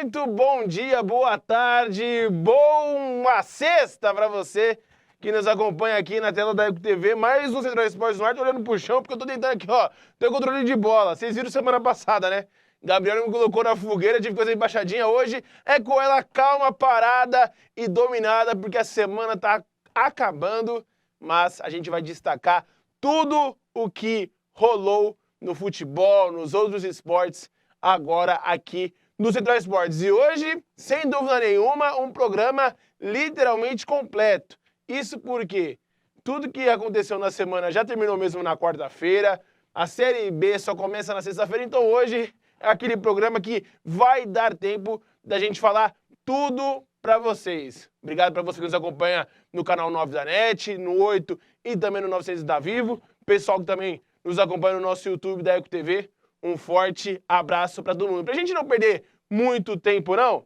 Muito bom dia, boa tarde, boa sexta para você que nos acompanha aqui na tela da Eco TV. Mais um Central Esportes no ar, tô olhando pro chão porque eu tô tentando aqui, ó, ter controle de bola. Vocês viram semana passada, né? Gabriel me colocou na fogueira, tive coisa embaixadinha. Hoje é com ela calma, parada e dominada, porque a semana tá acabando, mas a gente vai destacar tudo o que rolou no futebol, nos outros esportes, agora aqui no Central Esportes. E hoje, sem dúvida nenhuma, um programa literalmente completo. Isso porque tudo que aconteceu na semana já terminou mesmo na quarta-feira, a Série B só começa na sexta-feira, então hoje é aquele programa que vai dar tempo da gente falar tudo para vocês. Obrigado para você que nos acompanha no canal 9 da NET, no 8 e também no 900 da Vivo. Pessoal que também nos acompanha no nosso YouTube da Eco TV, um forte abraço para todo mundo. Pra gente não perder muito tempo não,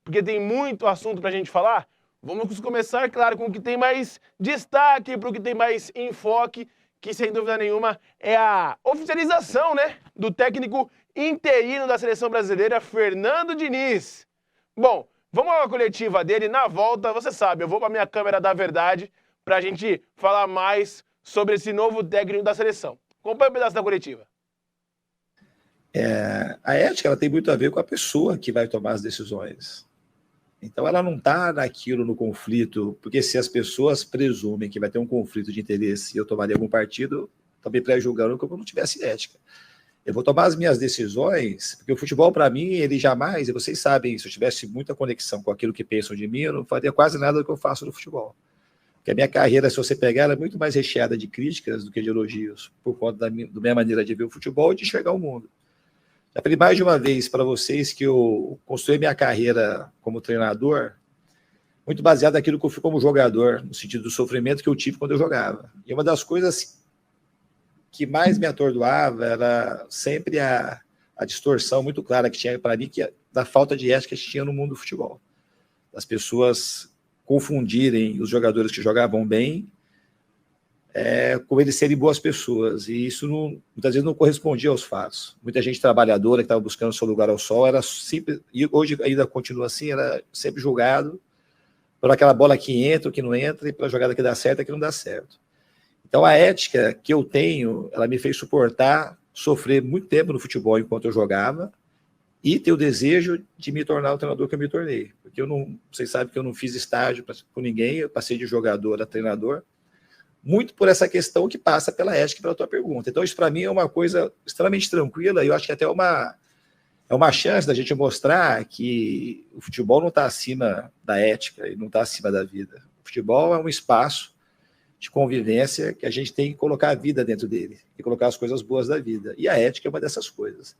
porque tem muito assunto pra gente falar, vamos começar, claro, com o que tem mais destaque, pro que tem mais enfoque, que sem dúvida nenhuma é a oficialização, né, do técnico interino da seleção brasileira, Fernando Diniz. Bom, vamos à coletiva dele, na volta, você sabe, eu vou pra minha câmera da verdade pra gente falar mais sobre esse novo técnico da seleção. Acompanhe um pedaço da coletiva. A ética ela tem muito a ver com a pessoa que vai tomar as decisões. Então ela não está naquilo, no conflito, porque se as pessoas presumem que vai ter um conflito de interesse e eu tomaria algum partido, também pré-julgando como eu não tivesse ética. Eu vou tomar as minhas decisões, porque o futebol, para mim, ele jamais, e vocês sabem, se eu tivesse muita conexão com aquilo que pensam de mim, eu não faria quase nada do que eu faço no futebol. Porque a minha carreira, se você pegar, ela é muito mais recheada de críticas do que de elogios, por conta da minha maneira de ver o futebol e de enxergar o mundo. Já falei mais de uma vez para vocês que eu construí minha carreira como treinador muito baseado naquilo que eu fui como jogador, no sentido do sofrimento que eu tive quando eu jogava. E uma das coisas que mais me atordoava era sempre a distorção muito clara que tinha para mim, da falta de ética que tinha no mundo do futebol. As pessoas confundirem os jogadores que jogavam bem com eles serem boas pessoas, e isso muitas vezes não correspondia aos fatos. Muita gente trabalhadora que estava buscando seu lugar ao sol era sempre, e hoje ainda continua assim, era sempre julgado por aquela bola que entra ou que não entra, e pela jogada que dá certo e que não dá certo. Então a ética que eu tenho, ela me fez sofrer muito tempo no futebol enquanto eu jogava, e ter o desejo de me tornar o treinador que eu me tornei. Porque vocês sabem que eu não fiz estágio com ninguém, eu passei de jogador a treinador, muito por essa questão que passa pela ética e pela tua pergunta. Então, isso para mim é uma coisa extremamente tranquila, e eu acho que até é uma chance da gente mostrar que o futebol não está acima da ética e não está acima da vida. O futebol é um espaço de convivência que a gente tem que colocar a vida dentro dele, e colocar as coisas boas da vida. E a ética é uma dessas coisas.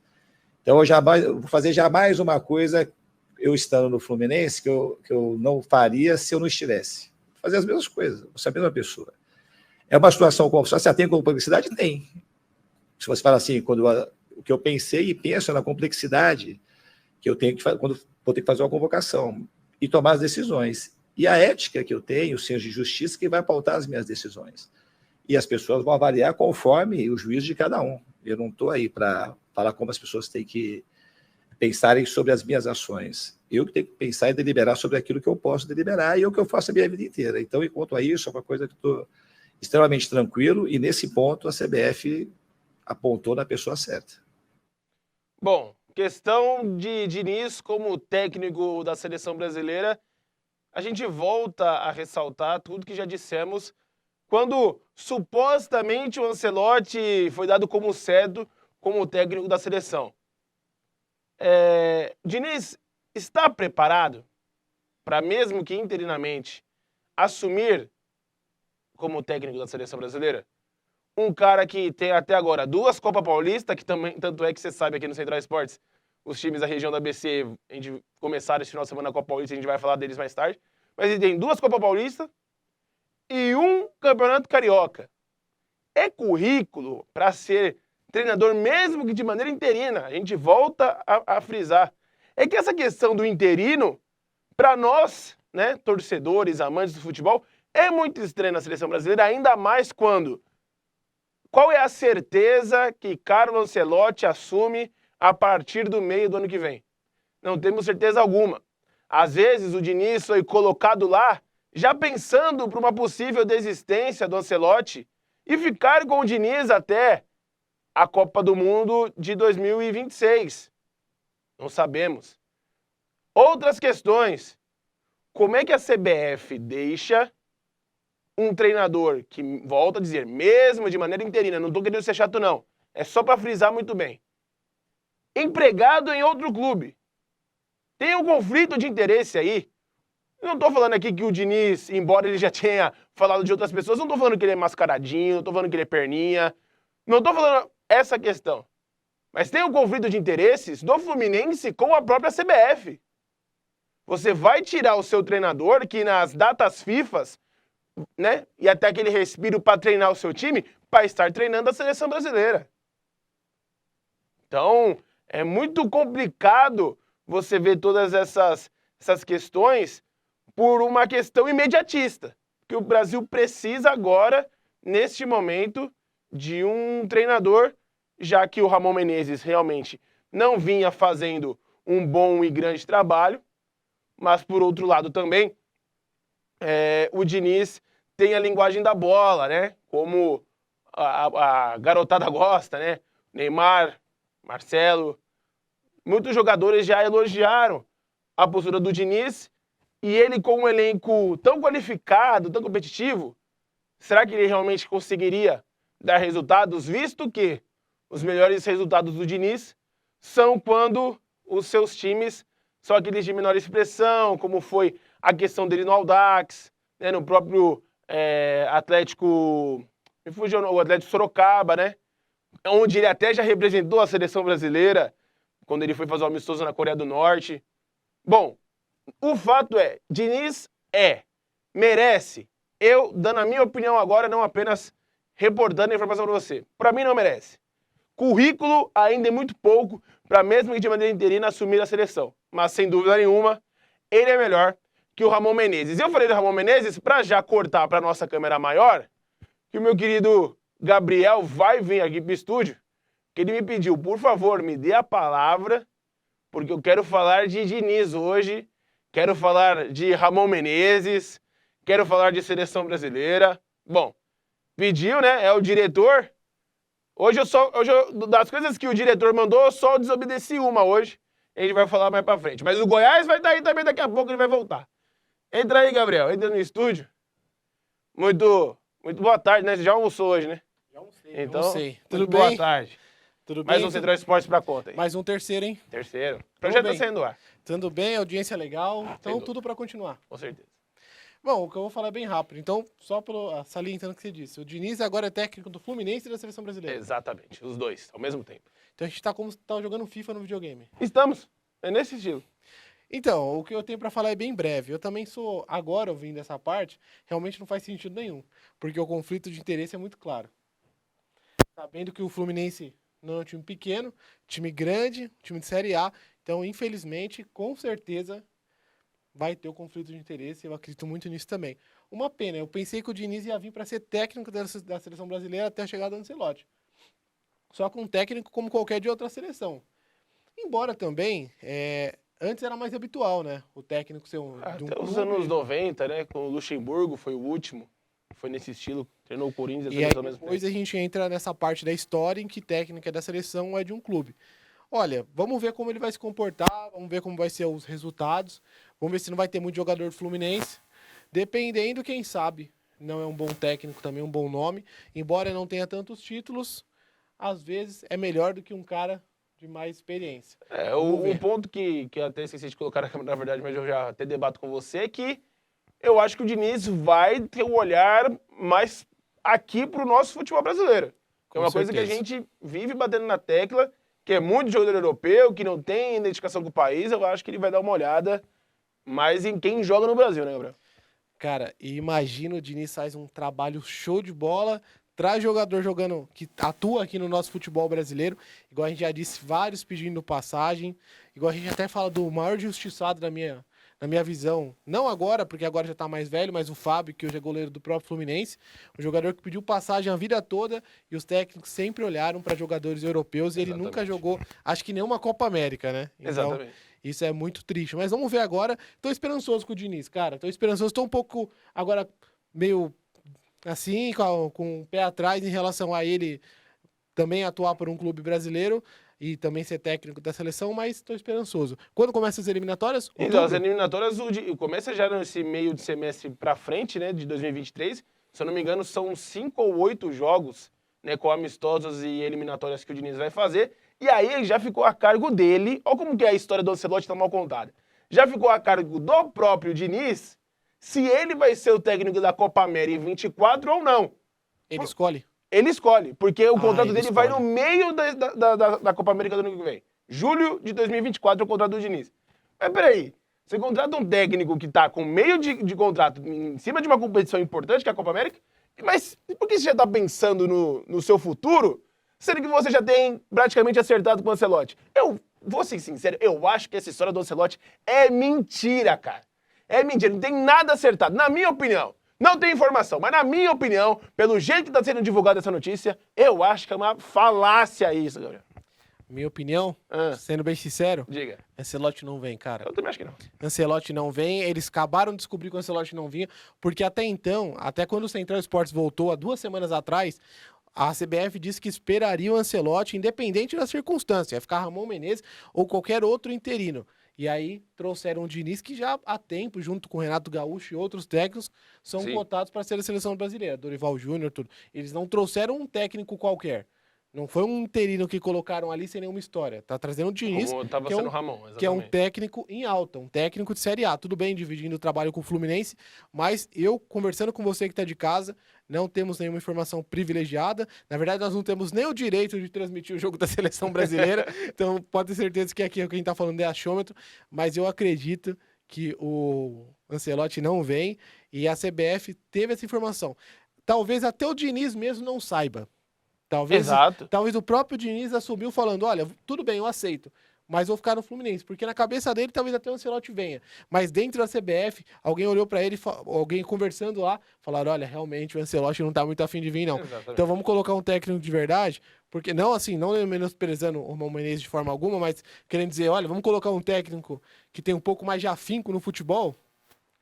Então, eu vou fazer jamais uma coisa, eu estando no Fluminense, que eu não faria se eu não estivesse. Vou fazer as mesmas coisas, vou ser a mesma pessoa. É uma situação como você tem complexidade? Tem. Se você fala assim, o que eu pensei e penso é na complexidade que eu tenho quando vou ter que fazer uma convocação e tomar as decisões. E a ética que eu tenho, o senso de justiça, que vai pautar as minhas decisões. E as pessoas vão avaliar conforme o juízo de cada um. Eu não estou aí para falar como as pessoas têm que pensarem sobre as minhas ações. Eu que tenho que pensar e deliberar sobre aquilo que eu posso deliberar, e é o que eu faço a minha vida inteira. Então, enquanto a isso, é uma coisa que eu estou extremamente tranquilo, e nesse ponto a CBF apontou na pessoa certa. Bom, questão de Diniz como técnico da seleção brasileira, a gente volta a ressaltar tudo que já dissemos quando supostamente o Ancelotti foi dado como certo como técnico da seleção. Diniz está preparado para, mesmo que interinamente, assumir como técnico da seleção brasileira? Um cara que tem até agora 2 Copa Paulista, que também, tanto é que você sabe aqui no Central Esportes, os times da região da ABC, a gente começaram esse final de semana a Copa Paulista, a gente vai falar deles mais tarde, mas ele tem 2 Copa Paulista e 1 Campeonato Carioca. É currículo para ser treinador, mesmo que de maneira interina. A gente volta a frisar. É que essa questão do interino, para nós, né, torcedores, amantes do futebol, é muito estranho na seleção brasileira, ainda mais quando... Qual é a certeza que Carlo Ancelotti assume a partir do meio do ano que vem? Não temos certeza alguma. Às vezes o Diniz foi colocado lá já pensando para uma possível desistência do Ancelotti e ficar com o Diniz até a Copa do Mundo de 2026. Não sabemos. Outras questões. Como é que a CBF deixa um treinador que, volto a dizer, mesmo de maneira interina, não estou querendo ser chato não, é só para frisar muito bem, empregado em outro clube? Tem um conflito de interesse aí. Não estou falando aqui que o Diniz, embora ele já tenha falado de outras pessoas, não estou falando que ele é mascaradinho, não estou falando que ele é perninha, não estou falando essa questão. Mas tem um conflito de interesses do Fluminense com a própria CBF. Você vai tirar o seu treinador, que nas datas FIFAs, né, e até aquele respiro para treinar o seu time, para estar treinando a seleção brasileira. Então, é muito complicado você ver todas essas questões por uma questão imediatista, que o Brasil precisa agora, neste momento, de um treinador, já que o Ramon Menezes realmente não vinha fazendo um bom e grande trabalho, mas por outro lado também, o Diniz tem a linguagem da bola, né? Como a garotada gosta, né? Neymar, Marcelo, muitos jogadores já elogiaram a postura do Diniz e ele com um elenco tão qualificado, tão competitivo, será que ele realmente conseguiria dar resultados, visto que os melhores resultados do Diniz são quando os seus times são aqueles de menor expressão, como foi a questão dele no Audax, né, no próprio Atlético, me fugiu o Atlético Sorocaba, né, onde ele até já representou a seleção brasileira, quando ele foi fazer o amistoso na Coreia do Norte. Bom, o fato é, Diniz merece. Eu, dando a minha opinião agora, não apenas reportando a informação para você. Para mim, não merece. Currículo ainda é muito pouco para, mesmo que de maneira interina, assumir a seleção. Mas, sem dúvida nenhuma, ele é melhor que o Ramon Menezes. Eu falei do Ramon Menezes para já cortar para nossa câmera maior, que o meu querido Gabriel vai vir aqui para o estúdio, que ele me pediu, por favor, me dê a palavra, porque eu quero falar de Diniz hoje, quero falar de Ramon Menezes, quero falar de seleção brasileira. Bom, pediu, né? É o diretor. Hoje das coisas que o diretor mandou, eu só desobedeci uma hoje. A gente vai falar mais pra frente. Mas o Goiás vai estar aí também, daqui a pouco ele vai voltar. Entra aí, Gabriel. Entra no estúdio. Muito boa tarde, né? Você já almoçou hoje, né? Já almocei. Então, almocei. Tudo boa bem? tarde. Tudo Mais bem? um Central Esportes pra conta aí. Mais um terceiro, hein? Terceiro. O projeto tá bem. saindo ar. Tudo bem, audiência legal. Então, dúvida. tudo para continuar. Com certeza. Bom, o que eu vou falar é bem rápido. Então, só salientando o que você disse. O Diniz agora é técnico do Fluminense e da Seleção Brasileira. Exatamente. Os dois, ao mesmo tempo. Então, a gente tá como se tava jogando FIFA no videogame. Estamos. É nesse estilo. Então, o que eu tenho para falar é bem breve. Eu também sou, agora ouvindo essa parte, realmente não faz sentido nenhum. Porque o conflito de interesse é muito claro. Sabendo que o Fluminense não é um time pequeno, time grande, time de Série A. Então, infelizmente, com certeza, vai ter o conflito de interesse. Eu acredito muito nisso também. Uma pena, eu pensei que o Diniz ia vir para ser técnico da seleção brasileira até a chegada do Ancelotti. Só com um técnico como qualquer de outra seleção. Embora também, antes era mais habitual, né? O técnico ser de um Até os clube. anos 90, né? Com o Luxemburgo, foi o último. Foi nesse estilo. Treinou o Corinthians e a E aí seleção ao mesmo tempo. depois a gente entra nessa parte da história em que técnica da seleção é de um clube. Olha, vamos ver como ele vai se comportar, vamos ver como vai ser os resultados, vamos ver se não vai ter muito jogador do Fluminense. Dependendo, quem sabe, não é um bom técnico também, um bom nome. Embora não tenha tantos títulos, às vezes é melhor do que um cara de mais experiência. Um ponto que eu até esqueci de colocar na câmera, na verdade, mas eu já até debato com você, é que eu acho que o Diniz vai ter um olhar mais aqui pro nosso futebol brasileiro. É uma coisa que a gente vive batendo na tecla, que é muito jogador europeu, que não tem identificação com o país. Eu acho que ele vai dar uma olhada mais em quem joga no Brasil, né, Gabriel? Cara, e imagina o Diniz faz um trabalho show de bola, traz jogador jogando, que atua aqui no nosso futebol brasileiro, igual a gente já disse, vários pedindo passagem, igual a gente até fala do maior injustiçado na minha visão, não agora, porque agora já tá mais velho, mas o Fábio, que hoje é goleiro do próprio Fluminense, um jogador que pediu passagem a vida toda e os técnicos sempre olharam para jogadores europeus e ele Exatamente. nunca jogou, acho que nenhuma Copa América, né? Então, Exatamente. isso é muito triste. Mas vamos ver agora. Tô esperançoso com o Diniz, cara. Tô esperançoso. Tô um pouco agora meio assim, com o pé atrás em relação a ele também atuar por um clube brasileiro e também ser técnico da seleção, mas estou esperançoso. Quando começam as eliminatórias? Então, as Outubro? eliminatórias começa já nesse meio de semestre pra frente, né, de 2023. Se eu não me engano, são 5 ou 8 jogos, né, com amistosos e eliminatórias que o Diniz vai fazer. E aí ele já ficou a cargo dele. Olha como que a história do Ancelotti tá mal contada. Já ficou a cargo do próprio Diniz se ele vai ser o técnico da Copa América em 24 ou não. Ele escolhe? Ele escolhe, porque o contrato ele dele vai no escolhe. meio da Copa América do ano que vem. Julho de 2024 é o contrato do Diniz. Mas peraí, você contrata um técnico que tá com meio de contrato em cima de uma competição importante, que é a Copa América, mas por que você já tá pensando no seu futuro, sendo que você já tem praticamente acertado com o Ancelotti? Eu vou ser sincero, eu acho que essa história do Ancelotti é mentira, cara. É mentira, não tem nada acertado, na minha opinião. Não tem informação, mas na minha opinião, pelo jeito que está sendo divulgada essa notícia, eu acho que é uma falácia isso, Gabriel. Minha opinião, sendo bem sincero, Diga. Ancelotti não vem, cara. Eu também acho que não. Ancelotti não vem, eles acabaram de descobrir que o Ancelotti não vinha, porque até então, até quando o Central Esportes voltou, há 2 semanas atrás, a CBF disse que esperaria o Ancelotti, independente da circunstância, ia ficar Ramon Menezes ou qualquer outro interino. E aí trouxeram o Diniz, que já há tempo, junto com o Renato Gaúcho e outros técnicos, são Sim. cotados para ser a seleção brasileira. Dorival Júnior, tudo. Eles não trouxeram um técnico qualquer. Não foi um interino que colocaram ali sem nenhuma história. Tá trazendo o Diniz, Como estava que é sendo um o Ramon, exatamente. que é um técnico em alta, um técnico de Série A. Tudo bem, dividindo o trabalho com o Fluminense, mas eu, conversando com você que está de casa, não temos nenhuma informação privilegiada. Na verdade, nós não temos nem o direito de transmitir o jogo da seleção brasileira, então pode ter certeza que aqui quem está falando é achômetro, mas eu acredito que o Ancelotti não vem e a CBF teve essa informação. Talvez até o Diniz mesmo não saiba. Exato. Talvez o próprio Diniz assumiu falando, olha, tudo bem, eu aceito, mas vou ficar no Fluminense, porque na cabeça dele talvez até o Ancelotti venha. Mas dentro da CBF, alguém olhou pra ele, alguém conversando lá, falaram, olha, realmente o Ancelotti não tá muito afim de vir, não. Exatamente. Então vamos colocar um técnico de verdade, porque não assim, não menosprezando o Ramon Menezes de forma alguma, mas querendo dizer, olha, vamos colocar um técnico que tem um pouco mais de afinco no futebol,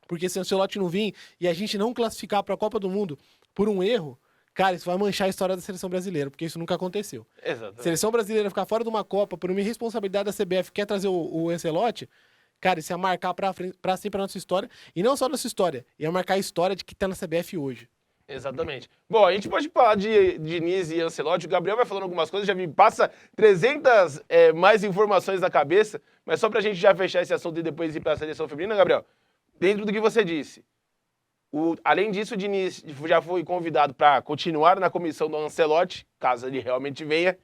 porque se o Ancelotti não vir e a gente não classificar pra Copa do Mundo por um erro, cara, isso vai manchar a história da seleção brasileira, porque isso nunca aconteceu. Exatamente. Seleção brasileira ficar fora de uma Copa por uma irresponsabilidade da CBF, quer trazer o Ancelotti, cara, isso ia marcar pra sempre a nossa história. E não só a nossa história, ia marcar a história de que tá na CBF hoje. Exatamente. Bom, a gente pode falar de Diniz e Ancelotti. O Gabriel vai falando algumas coisas, já me passa 300 mais informações na cabeça, mas só pra gente já fechar esse assunto e depois ir pra seleção feminina, Gabriel, dentro do que você disse, além disso, o Diniz já foi convidado para continuar na comissão do Ancelotti, caso ele realmente venha.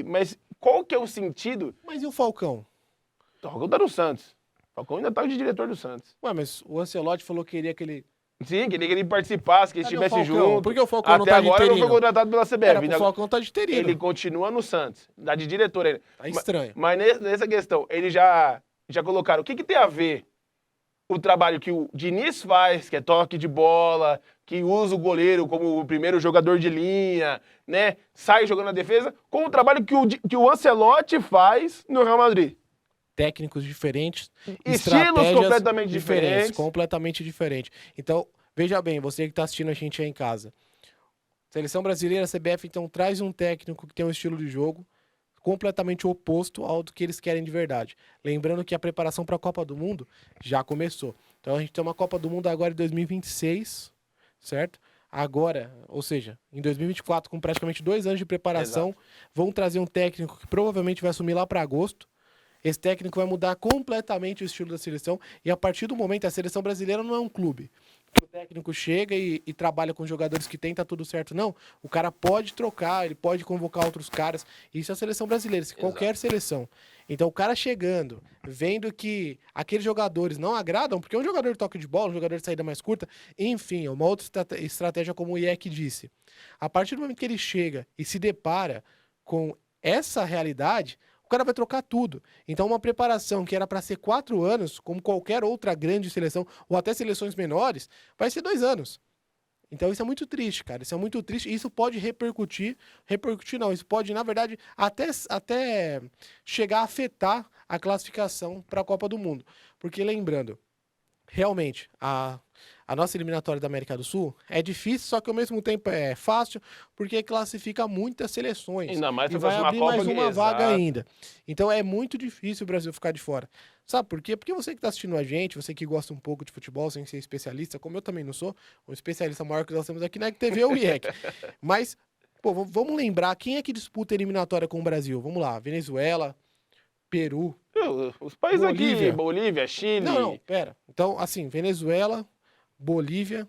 Mas qual que é o sentido? Mas e o Falcão? O Falcão tá no Santos. O Falcão ainda tá de diretor do Santos. Ué, mas o Ancelotti falou que queria que ele... Sim, queria que ele participasse, que ele Cadê o estivesse Falcão? junto. Por que o Falcão Até não tá de agora não interino? foi contratado pela CBF. Era pro Falcão tá de interino. Ele continua no Santos, dá de diretor ainda. Tá estranho. Mas nessa questão, eles já colocaram, o que tem a ver o trabalho que o Diniz faz, que é toque de bola, que usa o goleiro como o primeiro jogador de linha, né? Sai jogando na defesa, com o trabalho que o Ancelotti faz no Real Madrid. Técnicos diferentes, Estilos estratégias completamente diferentes. Completamente diferentes. Então, veja bem, você que tá assistindo a gente aí em casa. Seleção brasileira, a CBF, então, traz um técnico que tem um estilo de jogo completamente oposto ao do que eles querem de verdade. Lembrando que a preparação para a Copa do Mundo já começou. Então a gente tem uma Copa do Mundo agora em 2026, certo? Agora, ou seja, em 2024, com praticamente 2 anos de preparação, vão trazer um técnico que provavelmente vai assumir lá para agosto. Esse técnico vai mudar completamente o estilo da seleção e a partir do momento a seleção brasileira não é um clube. O técnico chega e trabalha com jogadores que tem, tá tudo certo. Não, o cara pode trocar, ele pode convocar outros caras. Isso é a seleção brasileira, isso é qualquer seleção. Então o cara chegando, vendo que aqueles jogadores não agradam, porque é um jogador de toque de bola, um jogador de saída mais curta, enfim, é uma outra estratégia como o IEC disse. A partir do momento que ele chega e se depara com essa realidade, cara vai trocar tudo. Então, uma preparação que era para ser 4 anos, como qualquer outra grande seleção, ou até seleções menores, vai ser 2 anos. Então isso é muito triste, cara. Isso é muito triste e isso pode repercutir não, isso pode, na verdade, até chegar a afetar a classificação para a Copa do Mundo. Porque lembrando, realmente, a nossa eliminatória da América do Sul é difícil, só que ao mesmo tempo é fácil, porque classifica muitas seleções. Ainda mais E se vai fosse uma abrir Copa mais uma vaga exato. ainda. Então é muito difícil o Brasil ficar de fora. Sabe por quê? Porque você que está assistindo a gente, você que gosta um pouco de futebol, sem ser especialista, como eu também não sou, o especialista maior que nós temos aqui na ECTV é o IEC. Mas, pô, vamos lembrar, quem é que disputa a eliminatória com o Brasil? Vamos lá, Venezuela, Peru. Os países Bolívia. aqui, Bolívia, Chile Não, pera. Então, assim, Venezuela, Bolívia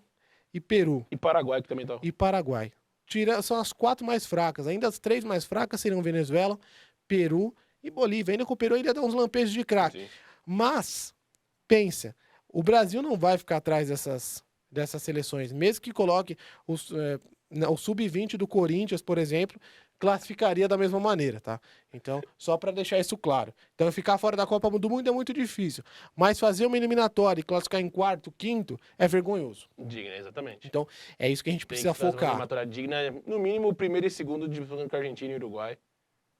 e Peru. e Paraguai que também estão. E Paraguai. São as 4 mais fracas. Ainda as 3 mais fracas seriam Venezuela, Peru e Bolívia. Ainda com o Peru ainda dá uns lampejos de craque. Sim. Mas, pensa, o Brasil não vai ficar atrás dessas seleções. Mesmo que coloque o Sub-20 do Corinthians, por exemplo, classificaria da mesma maneira, tá? Então, só para deixar isso claro. Então, ficar fora da Copa do Mundo é muito difícil. Mas fazer uma eliminatória e classificar em 4º, 5º, é vergonhoso. Digna, exatamente. Então, é isso que a gente Tem precisa que fazer uma focar. eliminatória digna, no mínimo o primeiro e segundo disputando com a Argentina e Uruguai.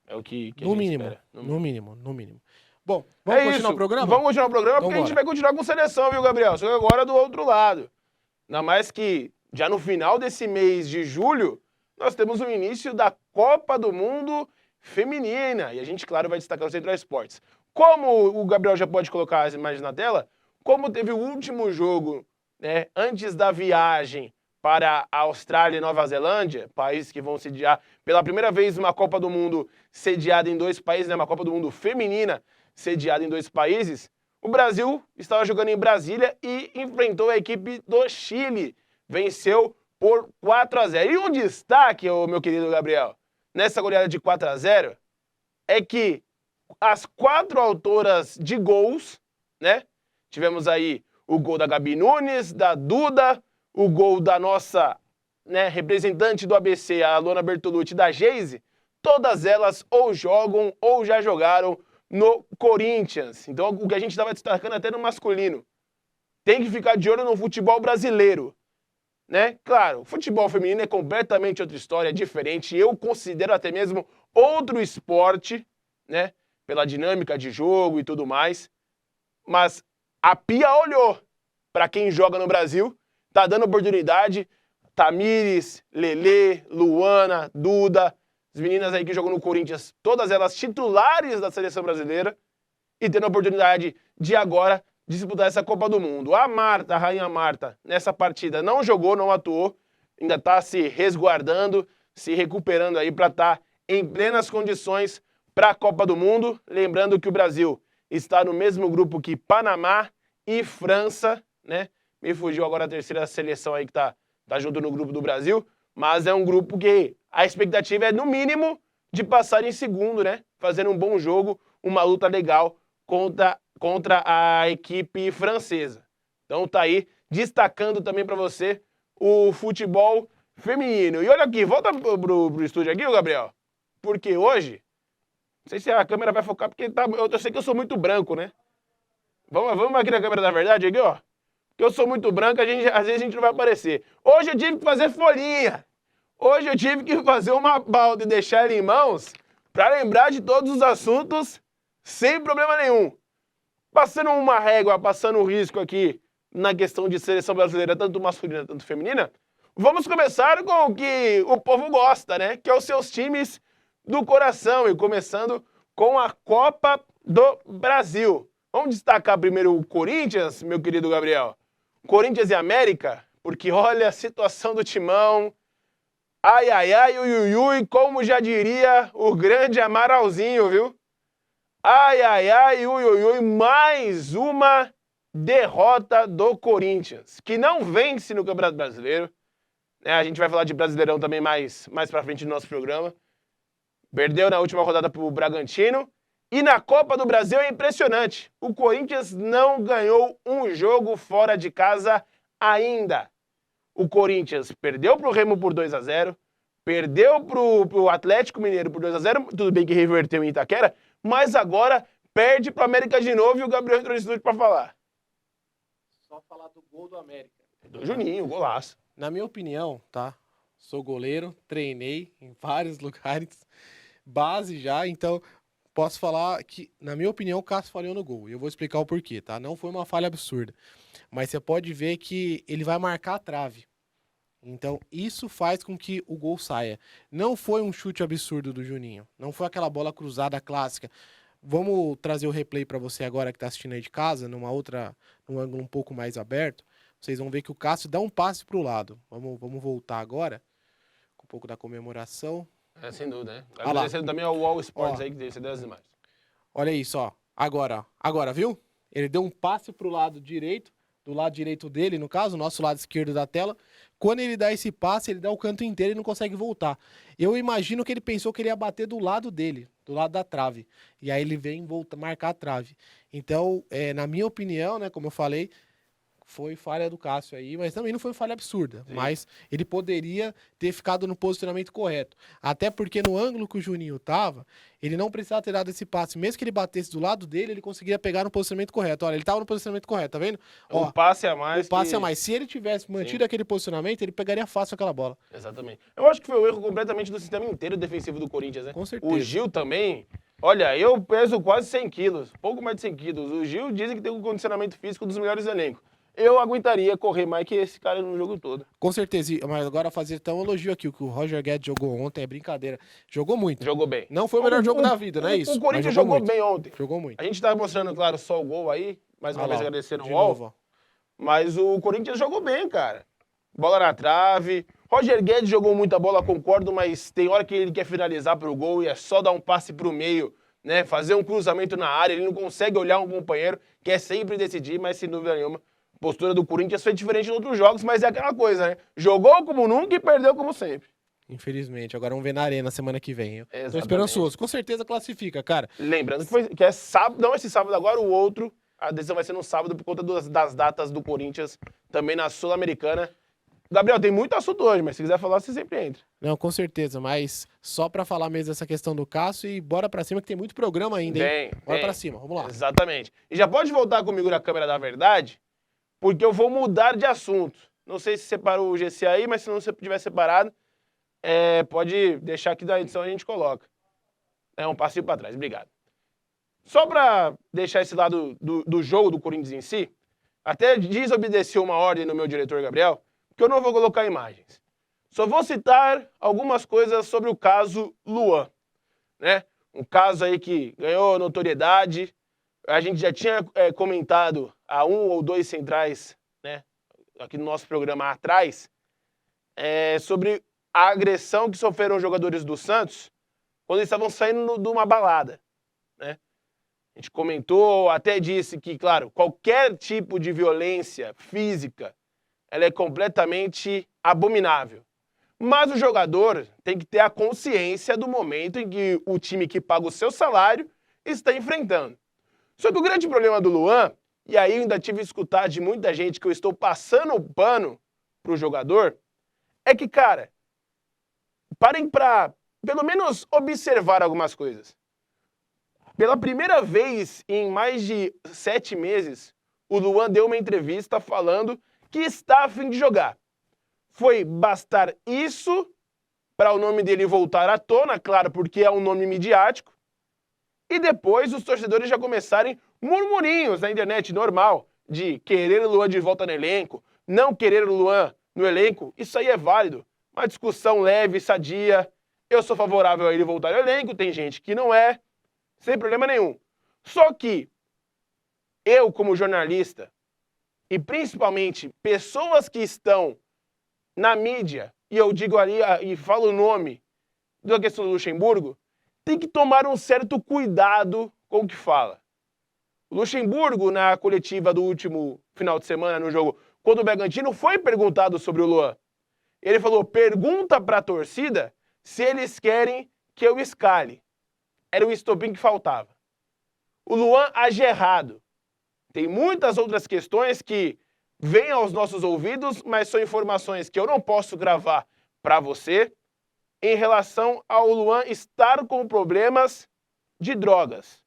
É o que a No gente mínimo, espera. no mínimo. Bom, vamos continuar o programa? Vamos continuar o programa Então porque a gente bora. vai continuar com seleção, viu, Gabriel? Só que agora do outro lado. Ainda mais que já no final desse mês de julho, nós temos o início da Copa do Mundo Feminina. E a gente, claro, vai destacar o Central Esportes. Como o Gabriel já pode colocar as imagens na tela, como teve o último jogo, né, antes da viagem para a Austrália e Nova Zelândia, países que vão sediar pela primeira vez uma Copa do Mundo sediada em 2 países, né, uma Copa do Mundo feminina sediada em 2 países, o Brasil estava jogando em Brasília e enfrentou a equipe do Chile. Venceu por 4-0. E um destaque, meu querido Gabriel, nessa goleada de 4-0, é que as 4 autoras de gols, né? Tivemos aí o gol da Gabi Nunes, da Duda, o gol da nossa, né, representante do ABC, a Luana Bertolucci, da Geise, todas elas ou jogam ou já jogaram no Corinthians. Então, o que a gente estava destacando até no masculino. Tem que ficar de olho no futebol brasileiro, né? Claro, o futebol feminino é completamente outra história, é diferente. Eu considero até mesmo outro esporte, né? Pela dinâmica de jogo e tudo mais. Mas a Pia olhou para quem joga no Brasil, tá dando oportunidade. Tamires, Lelê, Luana, Duda, as meninas aí que jogam no Corinthians, todas elas titulares da seleção brasileira e tendo a oportunidade de agora disputar essa Copa do Mundo. A Marta, a Rainha Marta, nessa partida não jogou, não atuou, ainda está se resguardando, se recuperando aí para estar em plenas condições para a Copa do Mundo. Lembrando que o Brasil está no mesmo grupo que Panamá e França, né? Me fugiu agora a terceira seleção aí que tá junto no grupo do Brasil, mas é um grupo que a expectativa é, no mínimo, de passar em segundo, né? Fazendo um bom jogo, uma luta legal contra a equipe francesa. Então tá aí, destacando também para você o futebol feminino. E olha aqui, volta pro estúdio aqui, Gabriel, porque hoje, não sei se a câmera vai focar, porque eu sei que eu sou muito branco, né? Vamos aqui na câmera da verdade, aqui, ó. Porque eu sou muito branco, às vezes a gente não vai aparecer. Hoje eu tive que fazer folhinha. Hoje eu tive que fazer uma pauta e deixar ela em mãos para lembrar de todos os assuntos sem problema nenhum. Passando uma régua, passando um risco aqui na questão de seleção brasileira, tanto masculina quanto feminina, vamos começar com o que o povo gosta, né? Que é os seus times do coração. E começando com a Copa do Brasil. Vamos destacar primeiro o Corinthians, meu querido Gabriel. Corinthians e América, porque olha a situação do timão. Ai, ai, ai, ui, ui, ui, como já diria o grande Amaralzinho, viu? Ai, ai, ai, ui, ui, ui, mais uma derrota do Corinthians, que não vence no Campeonato Brasileiro. A gente vai falar de Brasileirão também mais pra frente no nosso programa. Perdeu na última rodada pro Bragantino. E na Copa do Brasil é impressionante. O Corinthians não ganhou um jogo fora de casa ainda. O Corinthians perdeu pro Remo por 2-0, perdeu pro Atlético Mineiro por 2-0, tudo bem que reverteu em Itaquera, mas agora perde pro América de novo e o Gabriel entrou no estúdio pra falar. Só falar do gol do América. Do Juninho, golaço. Na minha opinião, tá? Sou goleiro, treinei em vários lugares, base já, então posso falar que, na minha opinião, o Cássio falhou no gol. E eu vou explicar o porquê, tá? Não foi uma falha absurda, mas você pode ver que ele vai marcar a trave. Então, isso faz com que o gol saia. Não foi um chute absurdo do Juninho. Não foi aquela bola cruzada clássica. Vamos trazer o replay para você agora que tá assistindo aí de casa, num ângulo um pouco mais aberto. Vocês vão ver que o Cássio dá um passe pro lado. Vamos voltar agora, com um pouco da comemoração. É, sem dúvida, né? Ah lá. Agradecendo também ao All Sports Ó. aí que deu as imagens. Olha isso, ó. Agora, ó. Agora, viu? Ele deu um passe pro lado direito, do lado direito dele, no caso, o nosso lado esquerdo da tela. Quando ele dá esse passe, ele dá o canto inteiro e não consegue voltar. Eu imagino que ele pensou que ele ia bater do lado dele, do lado da trave. E aí ele vem marcar a trave. Então, na minha opinião, né, como eu falei, foi falha do Cássio aí, mas também não foi falha absurda. Sim. Mas ele poderia ter ficado no posicionamento correto. Até porque no ângulo que o Juninho tava, ele não precisava ter dado esse passe. Mesmo que ele batesse do lado dele, ele conseguiria pegar no posicionamento correto. Olha, ele tava no posicionamento correto, tá vendo? Um passe a mais. Um passe que... a mais. Se ele tivesse mantido Sim. aquele posicionamento, ele pegaria fácil aquela bola. Exatamente. Eu acho que foi um erro completamente do sistema inteiro defensivo do Corinthians, né? Com certeza. O Gil também... Olha, eu peso quase 100 quilos, pouco mais de 100 quilos. O Gil dizem que tem um condicionamento físico dos melhores do elenco. Eu aguentaria correr mais que esse cara no jogo todo. Com certeza. Mas agora fazer tão elogio aqui. O que o Roger Guedes jogou ontem é brincadeira. Jogou muito. Jogou bem. Não foi o melhor jogo da vida, não é isso? O Corinthians Mas jogou muito. bem ontem. Jogou muito. A gente tá mostrando, claro, só o gol aí. Mais uma Olha vez lá, agradecendo de o UOL. novo, ó. Mas o Corinthians jogou bem, cara. Bola na trave. Roger Guedes jogou muita bola, concordo, mas tem hora que ele quer finalizar pro gol e é só dar um passe pro meio, né? Fazer um cruzamento na área. Ele não consegue olhar um companheiro, quer sempre decidir, mas sem dúvida nenhuma. A postura do Corinthians foi diferente em outros jogos, mas é aquela coisa, né? Jogou como nunca e perdeu como sempre. Infelizmente. Agora vamos ver na arena semana que vem. Eu tô Exatamente. esperançoso. Com certeza classifica, cara. Lembrando que é sábado, não esse sábado agora, o outro. A decisão vai ser no sábado por conta das datas do Corinthians, também na Sul-Americana. Gabriel, tem muito assunto hoje, mas se quiser falar, você sempre entra. Não, com certeza. Mas só pra falar mesmo dessa questão do Cássio e bora pra cima que tem muito programa ainda, hein? Bora pra cima. Vamos lá. Exatamente. E já pode voltar comigo na câmera da verdade, porque eu vou mudar de assunto. Não sei se separou o GC aí, mas se não tiver separado, pode deixar aqui da edição a gente coloca. É um passinho pra trás, obrigado. Só pra deixar esse lado do jogo do Corinthians em si, até desobedeceu uma ordem no meu diretor Gabriel, que eu não vou colocar imagens. Só vou citar algumas coisas sobre o caso Luan, né? Um caso aí que ganhou notoriedade. A gente já tinha comentado há 1 ou 2 centrais, né? Aqui no nosso programa atrás, sobre a agressão que sofreram os jogadores do Santos quando eles estavam saindo de uma balada, né? A gente comentou, até disse que, claro, qualquer tipo de violência física, ela é completamente abominável. Mas o jogador tem que ter a consciência do momento em que o time que paga o seu salário está enfrentando. Só que o grande problema do Luan, e aí eu ainda tive que escutar de muita gente que eu estou passando o pano pro jogador, é que, cara, parem pra, pelo menos, observar algumas coisas. Pela primeira vez em mais de 7 meses, o Luan deu uma entrevista falando que está a fim de jogar. Foi bastar isso para o nome dele voltar à tona, claro, porque é um nome midiático, e depois os torcedores já começarem murmurinhos na internet normal de querer o Luan de volta no elenco, não querer o Luan no elenco. Isso aí é válido. Uma discussão leve, sadia. Eu sou favorável a ele voltar ao elenco, tem gente que não é, sem problema nenhum. Só que eu, como jornalista, e principalmente pessoas que estão na mídia, e eu digo ali e falo o nome da questão do Luxemburgo, tem que tomar um certo cuidado com o que fala. O Luxemburgo, na coletiva do último final de semana, no jogo contra o Bragantino, foi perguntado sobre o Luan. Ele falou, pergunta para a torcida se eles querem que eu escale. Era o estopim que faltava. O Luan age errado. Tem muitas outras questões que vêm aos nossos ouvidos, mas são informações que eu não posso gravar para você, em relação ao Luan estar com problemas de drogas.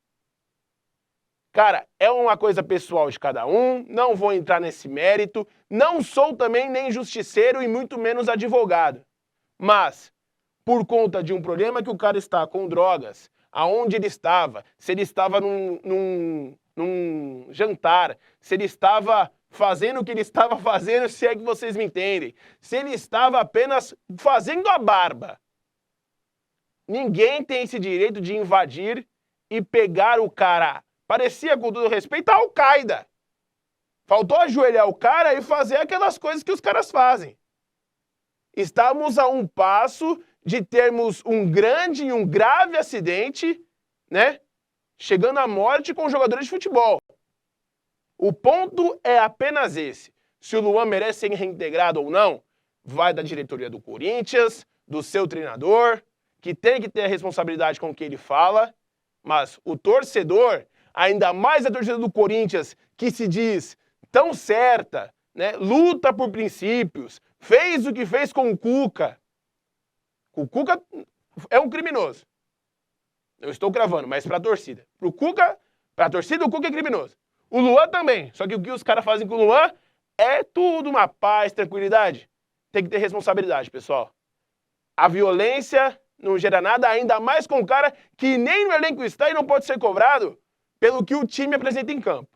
Cara, é uma coisa pessoal de cada um, não vou entrar nesse mérito, não sou também nem justiceiro e muito menos advogado. Mas, por conta de um problema que o cara está com drogas, aonde ele estava, se ele estava num jantar, se ele estava fazendo o que ele estava fazendo, se é que vocês me entendem, se ele estava apenas fazendo a barba. Ninguém tem esse direito de invadir e pegar o cara. Parecia, com todo respeito, a Al-Qaeda. Faltou ajoelhar o cara e fazer aquelas coisas que os caras fazem. Estamos a um passo de termos um grande e um grave acidente, né? Chegando à morte com jogadores de futebol. O ponto é apenas esse. Se o Luan merece ser reintegrado ou não, vai da diretoria do Corinthians, do seu treinador, que tem que ter a responsabilidade com o que ele fala, mas o torcedor, ainda mais a torcida do Corinthians, que se diz tão certa, né, luta por princípios, fez o que fez com o Cuca. O Cuca é um criminoso. Eu estou cravando, mas para a torcida. Para a torcida, o Cuca é criminoso. O Luan também. Só que o que os caras fazem com o Luan é tudo uma paz, tranquilidade. Tem que ter responsabilidade, pessoal. A violência não gera nada, ainda mais com um cara que nem no elenco está e não pode ser cobrado pelo que o time apresenta em campo.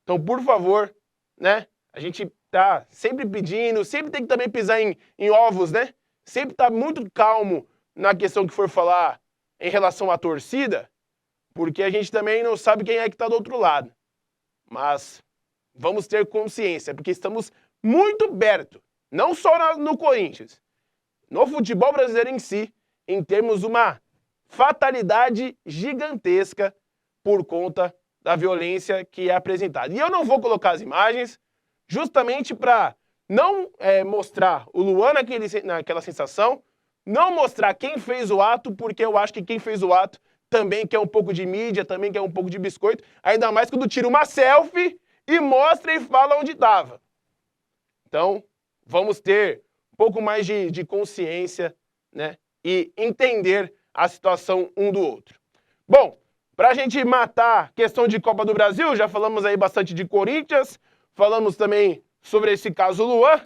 Então, por favor, né? A gente tá sempre pedindo, sempre tem que também pisar em ovos, né? Sempre tá muito calmo na questão que for falar em relação à torcida, porque a gente também não sabe quem é que tá do outro lado. Mas vamos ter consciência, porque estamos muito perto, não só no Corinthians, no futebol brasileiro em si, em termos de uma fatalidade gigantesca por conta da violência que é apresentada. E eu não vou colocar as imagens justamente para não mostrar o Luan naquela sensação, não mostrar quem fez o ato, porque eu acho que quem fez o ato também quer um pouco de mídia, também quer um pouco de biscoito, ainda mais quando tira uma selfie e mostra e fala onde estava. Então, vamos ter um pouco mais de consciência, né, e entender a situação um do outro. Bom, para a gente matar a questão de Copa do Brasil, já falamos aí bastante de Corinthians, falamos também sobre esse caso Luan.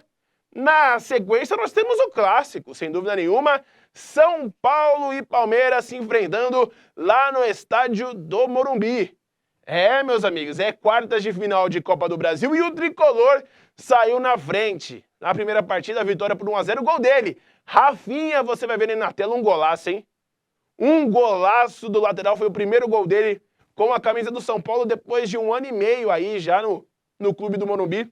Na sequência, nós temos o clássico, sem dúvida nenhuma, São Paulo e Palmeiras se enfrentando lá no estádio do Morumbi. Meus amigos, é quartas de final de Copa do Brasil e o tricolor saiu na frente. Na primeira partida, a vitória por 1-0, o gol dele. Rafinha, você vai ver aí na tela um golaço, hein? Um golaço do lateral, foi o primeiro gol dele com a camisa do São Paulo depois de 1 ano e meio aí já no clube do Morumbi.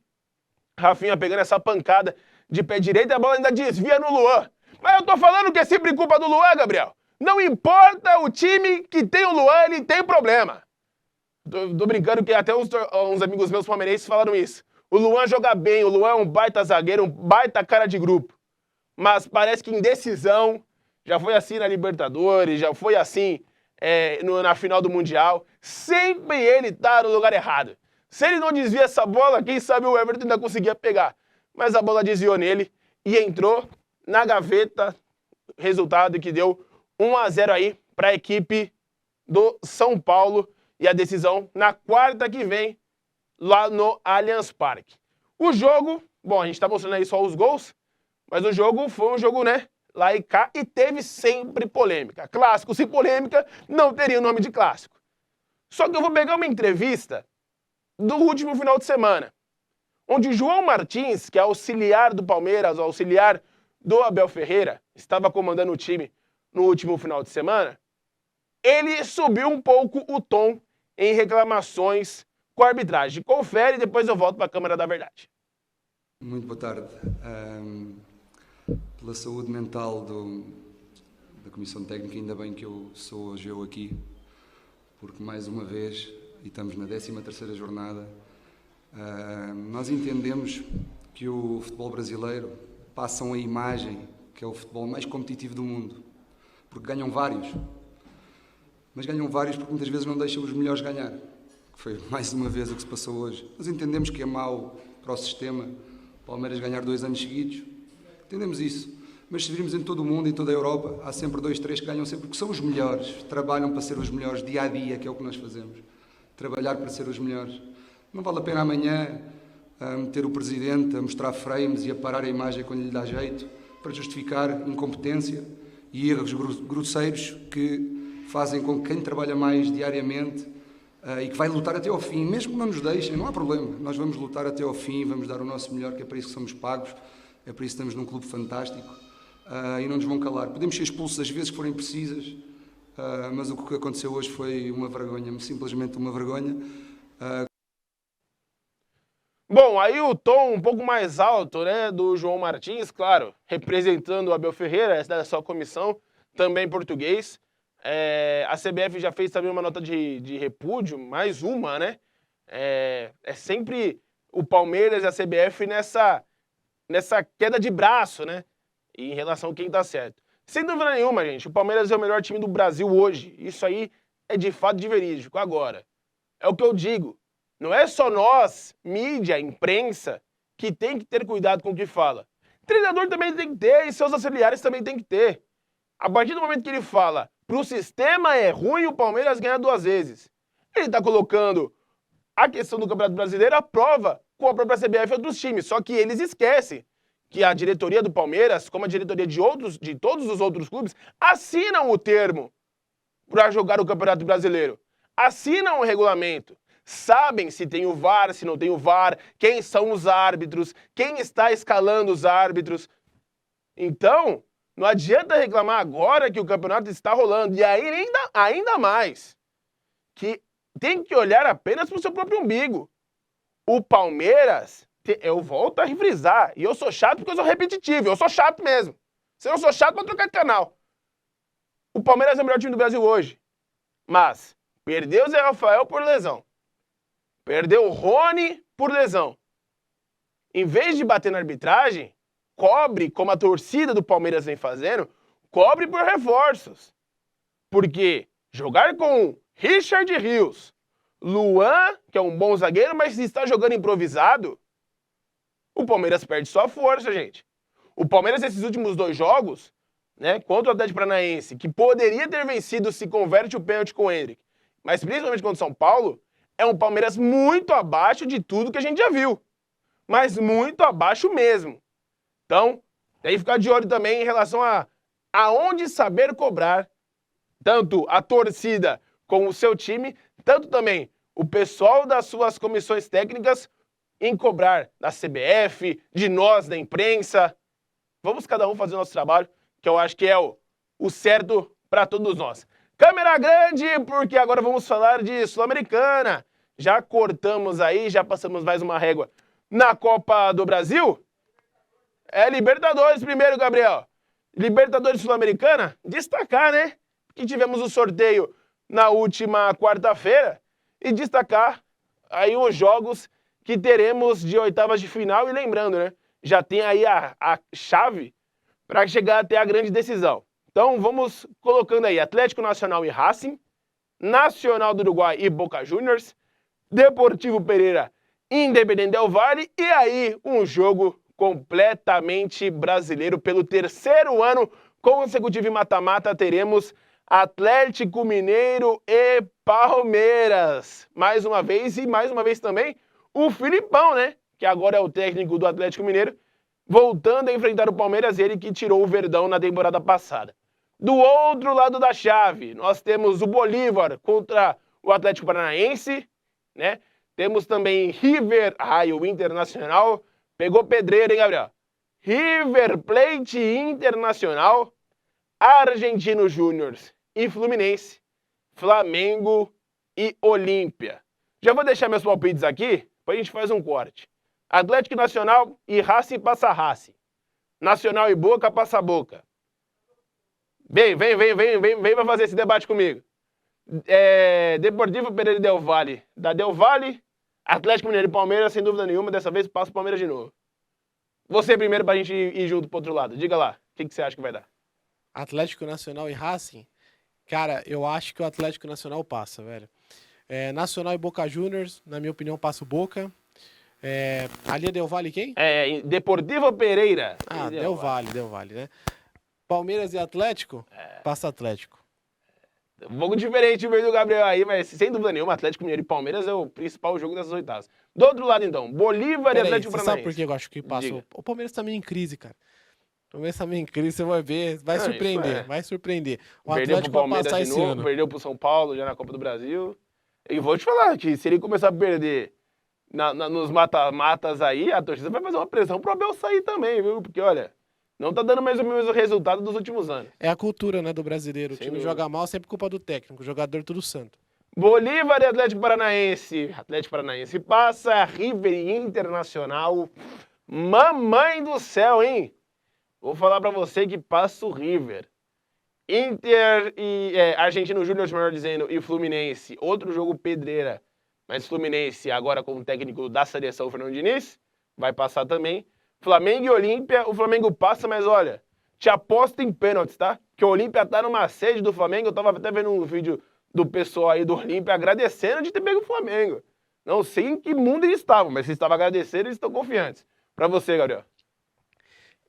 Rafinha pegando essa pancada de pé direito e a bola ainda desvia no Luan. Mas eu tô falando que é sempre culpa do Luan, Gabriel. Não importa o time que tem o Luan, ele tem problema. Tô brincando que até uns amigos meus palmeirenses falaram isso. O Luan joga bem, o Luan é um baita zagueiro, um baita cara de grupo. Mas parece que em decisão, já foi assim na Libertadores, já foi assim na final do Mundial. Sempre ele tá no lugar errado. Se ele não desvia essa bola, quem sabe o Everton ainda conseguia pegar. Mas a bola desviou nele e entrou na gaveta, resultado que deu 1-0 aí para a equipe do São Paulo e a decisão na quarta que vem lá no Allianz Parque. O jogo, bom, a gente tá mostrando aí só os gols, mas o jogo foi um jogo, né, lá e cá, e teve sempre polêmica. Clássico sem polêmica não teria o nome de clássico. Só que eu vou pegar uma entrevista do último final de semana, onde João Martins, que é auxiliar do Palmeiras, auxiliar do Abel Ferreira, estava comandando o time no último final de semana, ele subiu um pouco o tom em reclamações com a arbitragem. Confere e depois eu volto para a Câmara da Verdade. Muito boa tarde. Pela saúde mental da Comissão Técnica, ainda bem que eu sou hoje aqui, porque mais uma vez, e estamos na 13ª jornada, nós entendemos que o futebol brasileiro passa a imagem que é o futebol mais competitivo do mundo, porque ganham vários, mas ganham vários porque muitas vezes não deixam os melhores ganhar, que foi mais uma vez o que se passou hoje. Nós entendemos que é mau para o sistema Palmeiras ganhar 2 anos seguidos, entendemos isso, Mas se virmos em todo o mundo, em toda a Europa, há sempre 2, 3 que ganham sempre, porque são os melhores, trabalham para ser os melhores dia a dia, que é o que nós fazemos. Trabalhar para ser os melhores. Não vale a pena amanhã ter o presidente a mostrar frames e a parar a imagem quando lhe dá jeito, para justificar incompetência e erros grosseiros que fazem com que quem trabalha mais diariamente e que vai lutar até ao fim, mesmo que não nos deixem, não há problema. Nós vamos lutar até ao fim, vamos dar o nosso melhor, que é para isso que somos pagos, é para isso que estamos num clube fantástico. E não nos vão calar. Podemos ser expulsos às vezes que forem precisas, mas o que aconteceu hoje foi uma vergonha, simplesmente uma vergonha. Bom, aí o tom um pouco mais alto, né, do João Martins, claro, representando o Abel Ferreira, essa da sua comissão, também português. A CBF já fez também uma nota de repúdio, mais uma, né? É sempre o Palmeiras e a CBF nessa queda de braço, né? Em relação a quem tá certo. Sem dúvida nenhuma, gente, o Palmeiras é o melhor time do Brasil hoje. Isso aí é de fato de verídico. Agora, é o que eu digo. Não é só nós, mídia, imprensa, que tem que ter cuidado com o que fala. O treinador também tem que ter e seus auxiliares também tem que ter. A partir do momento que ele fala pro sistema é ruim, o Palmeiras ganha 2 vezes. Ele tá colocando a questão do Campeonato Brasileiro à prova com a própria CBF e outros times. Só que eles esquecem que a diretoria do Palmeiras, como a diretoria de todos os outros clubes, assinam o termo para jogar o Campeonato Brasileiro. Assinam o regulamento. Sabem se tem o VAR, se não tem o VAR, quem são os árbitros, quem está escalando os árbitros. Então, não adianta reclamar agora que o campeonato está rolando. E ainda mais, que tem que olhar apenas para o seu próprio umbigo. O Palmeiras, eu volto a refrisar, e eu sou chato porque eu sou repetitivo, eu sou chato mesmo. Se eu não sou chato, vou trocar de canal. O Palmeiras é o melhor time do Brasil hoje. Mas perdeu o Zé Rafael por lesão. Perdeu o Rony por lesão. Em vez de bater na arbitragem, cobre, como a torcida do Palmeiras vem fazendo, cobre por reforços. Porque jogar com Richard Rios, Luan, que é um bom zagueiro, mas está jogando improvisado, o Palmeiras perde sua força, gente. O Palmeiras, nesses últimos 2 jogos, né, contra o Atlético Paranaense, que poderia ter vencido se converte o pênalti com o Endrick, mas principalmente contra o São Paulo, é um Palmeiras muito abaixo de tudo que a gente já viu. Mas muito abaixo mesmo. Então, tem que ficar de olho também em relação a aonde saber cobrar tanto a torcida com o seu time, tanto também o pessoal das suas comissões técnicas em cobrar da CBF, de nós, da imprensa. Vamos cada um fazer o nosso trabalho, que eu acho que é o certo para todos nós. Câmera grande, porque agora vamos falar de Sul-Americana. Já cortamos aí, já passamos mais uma régua na Copa do Brasil. Libertadores primeiro, Gabriel. Libertadores Sul-Americana, destacar, né? Que tivemos o sorteio na última quarta-feira e destacar aí os jogos que teremos de oitavas de final. E lembrando, né? Já tem aí a chave para chegar até a grande decisão. Então vamos colocando aí Atlético Nacional e Racing, Nacional do Uruguai e Boca Juniors, Deportivo Pereira, Independiente del Valle e aí um jogo completamente brasileiro. Pelo 3º ano consecutivo em mata-mata teremos Atlético Mineiro e Palmeiras. Mais uma vez e mais uma vez também o Filipão, né? Que agora é o técnico do Atlético Mineiro, voltando a enfrentar o Palmeiras, ele que tirou o Verdão na temporada passada. Do outro lado da chave, nós temos o Bolívar contra o Atlético Paranaense, né? Temos também River, o Internacional, pegou pedreiro, hein, Gabriel? River Plate Internacional, Argentino Júnior e Fluminense, Flamengo e Olímpia. Já vou deixar meus palpites aqui, depois a gente faz um corte. Atlético Nacional e Racing passa Racing. Nacional e Boca passa Boca. Vem pra fazer esse debate comigo. Deportivo Pereira Del Valle. Da Del Valle, Atlético Mineiro e Palmeiras, sem dúvida nenhuma, dessa vez passa o Palmeiras de novo. Você primeiro pra gente ir junto pro outro lado. Diga lá, o que você acha que vai dar? Atlético Nacional e Racing? Cara, eu acho que o Atlético Nacional passa, velho. Nacional e Boca Juniors, na minha opinião, passa o Boca. Ali é Del Valle quem? Deportivo Pereira. Del Valle, né? Palmeiras e Atlético? Passa Atlético. Um pouco diferente o meio do Gabriel aí, mas sem dúvida nenhuma, Atlético Mineiro e Palmeiras é o principal jogo dessas oitavas. Do outro lado, então, Bolívar e Peraí, Atlético você Paranaense. sabe por que eu acho que passa? Diga. O Palmeiras tá meio em crise, cara. O Palmeiras tá meio em crise, você vai ver. Vai Não, surpreender, isso é. vai surpreender. O Perdeu pro Atlético vai Palmeiras passar de esse novo, ano. perdeu pro São Paulo já na Copa do Brasil. E vou te falar que se ele começar a perder nos mata-matas aí, a torcida vai fazer uma pressão pro Abel sair também, viu? Porque, olha, não tá dando mais ou menos o resultado dos últimos anos. É a cultura, né, do brasileiro. O Sem time dúvida. joga mal, sempre culpa do técnico. O jogador tudo santo. Bolívar e Atlético Paranaense. Atlético Paranaense passa, River e Internacional. Mamãe do céu, hein? Vou falar pra você que passa o River. Inter e Argentino Júnior, melhor dizendo, e Fluminense. Outro jogo pedreira. Mas Fluminense, agora com o técnico da seleção, Fernando Diniz, vai passar também. Flamengo e Olímpia, o Flamengo passa, mas olha, te aposto em pênaltis, tá? Que o Olímpia tá numa sede do Flamengo. Eu tava até vendo um vídeo do pessoal aí do Olímpia agradecendo de ter pego o Flamengo. Não sei em que mundo eles estavam, mas se estavam agradecendo, eles estão confiantes. Pra você, Gabriel.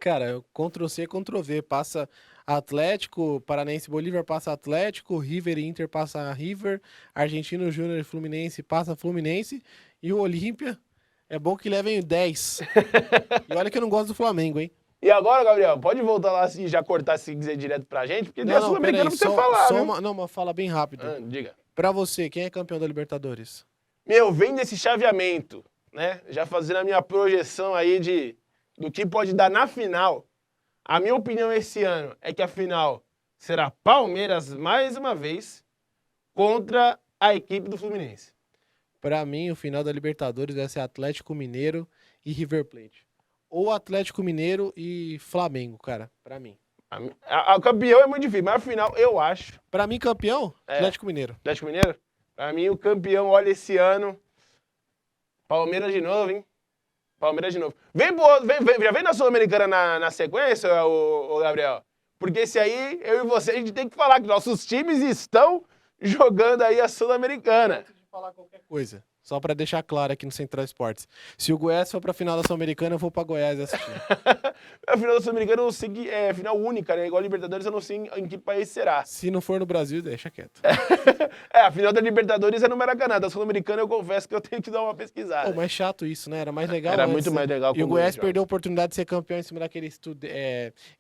Cara, Ctrl-C, Ctrl-V. Passa Atlético, Paranaense, Bolívar passa Atlético, River e Inter passa River, Argentino Júnior e Fluminense passa Fluminense, e o Olímpia, é bom que levem 10. E olha que eu não gosto do Flamengo, hein? E agora, Gabriel, pode voltar lá e já cortar se quiser direto pra gente, porque tem a Sul-Americana pra você falar, viu? Não, mas fala bem rápido. Diga. Pra você, quem é campeão da Libertadores? Meu, vem desse chaveamento, né? Já fazendo a minha projeção aí do que pode dar na final. A minha opinião esse ano é que a final será Palmeiras mais uma vez contra a equipe do Fluminense. Pra mim, o final da Libertadores vai ser Atlético Mineiro e River Plate. Ou Atlético Mineiro e Flamengo, cara, pra mim. O campeão é muito difícil, mas a final eu acho. Pra mim, campeão, Atlético Mineiro. Atlético Mineiro? Pra mim, o campeão, olha, esse ano. Palmeiras de novo, hein? Palmeiras de novo. Já vem na Sul-Americana na sequência, o Gabriel? Porque esse aí, eu e você, a gente tem que falar que nossos times estão jogando aí a Sul-Americana. Antes de falar qualquer coisa, só pra deixar claro aqui no Central Esportes. Se o Goiás for pra final da Sul-Americana, eu vou pra Goiás assistir. A final da Sul-Americana eu não sei que é final única, né? Igual a Libertadores, eu não sei em que país será. Se não for no Brasil, deixa quieto. A final da Libertadores é no Maracanã. Da Sul-Americana eu confesso que eu tenho que dar uma pesquisada. Pô, mais chato isso, né? Era mais legal Era antes, muito né? mais legal E o com Goiás dois perdeu a jogos. oportunidade de ser campeão em cima daquele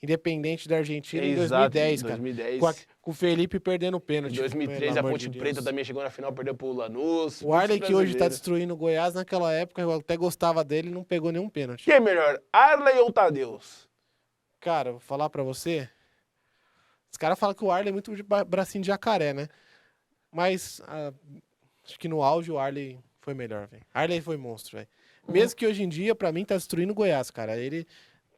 Independente da Argentina em Exato, 2010, em cara. 2010. Com o Felipe perdendo o pênalti. Em 2003 pelo a amor Ponte de Preta Deus. também chegou na final, perdeu pro Lanús. O Arley, que hoje tá brasileiro. destruindo o Goiás, naquela época eu até gostava dele, não pegou nenhum pênalti. Quem é melhor, Arley ou Tadeus? Cara, vou falar pra você. Os caras falam que o Arley é muito de bracinho de jacaré, né? Mas acho que no auge o Arley foi melhor, velho. Arley foi monstro, velho. Mesmo que hoje em dia, pra mim, tá destruindo o Goiás, cara. Ele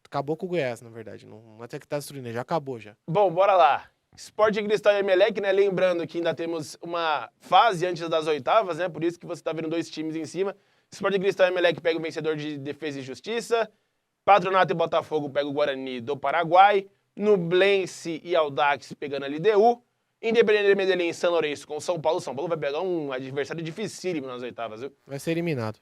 acabou com o Goiás, na verdade. Não é até que tá destruindo, ele já acabou já. Bom, bora lá. Sport Cristal e Emelec, né? Lembrando que ainda temos uma fase antes das oitavas, né? Por isso que você tá vendo dois times em cima. Sport Cristal e Emelec pega o vencedor de Defesa e Justiça. Patronato e Botafogo pega o Guarani do Paraguai. Nublense e Audax pegando a LDU. Independente Medellín e São Lourenço com São Paulo. São Paulo vai pegar um adversário dificílimo nas oitavas, viu? Vai ser eliminado.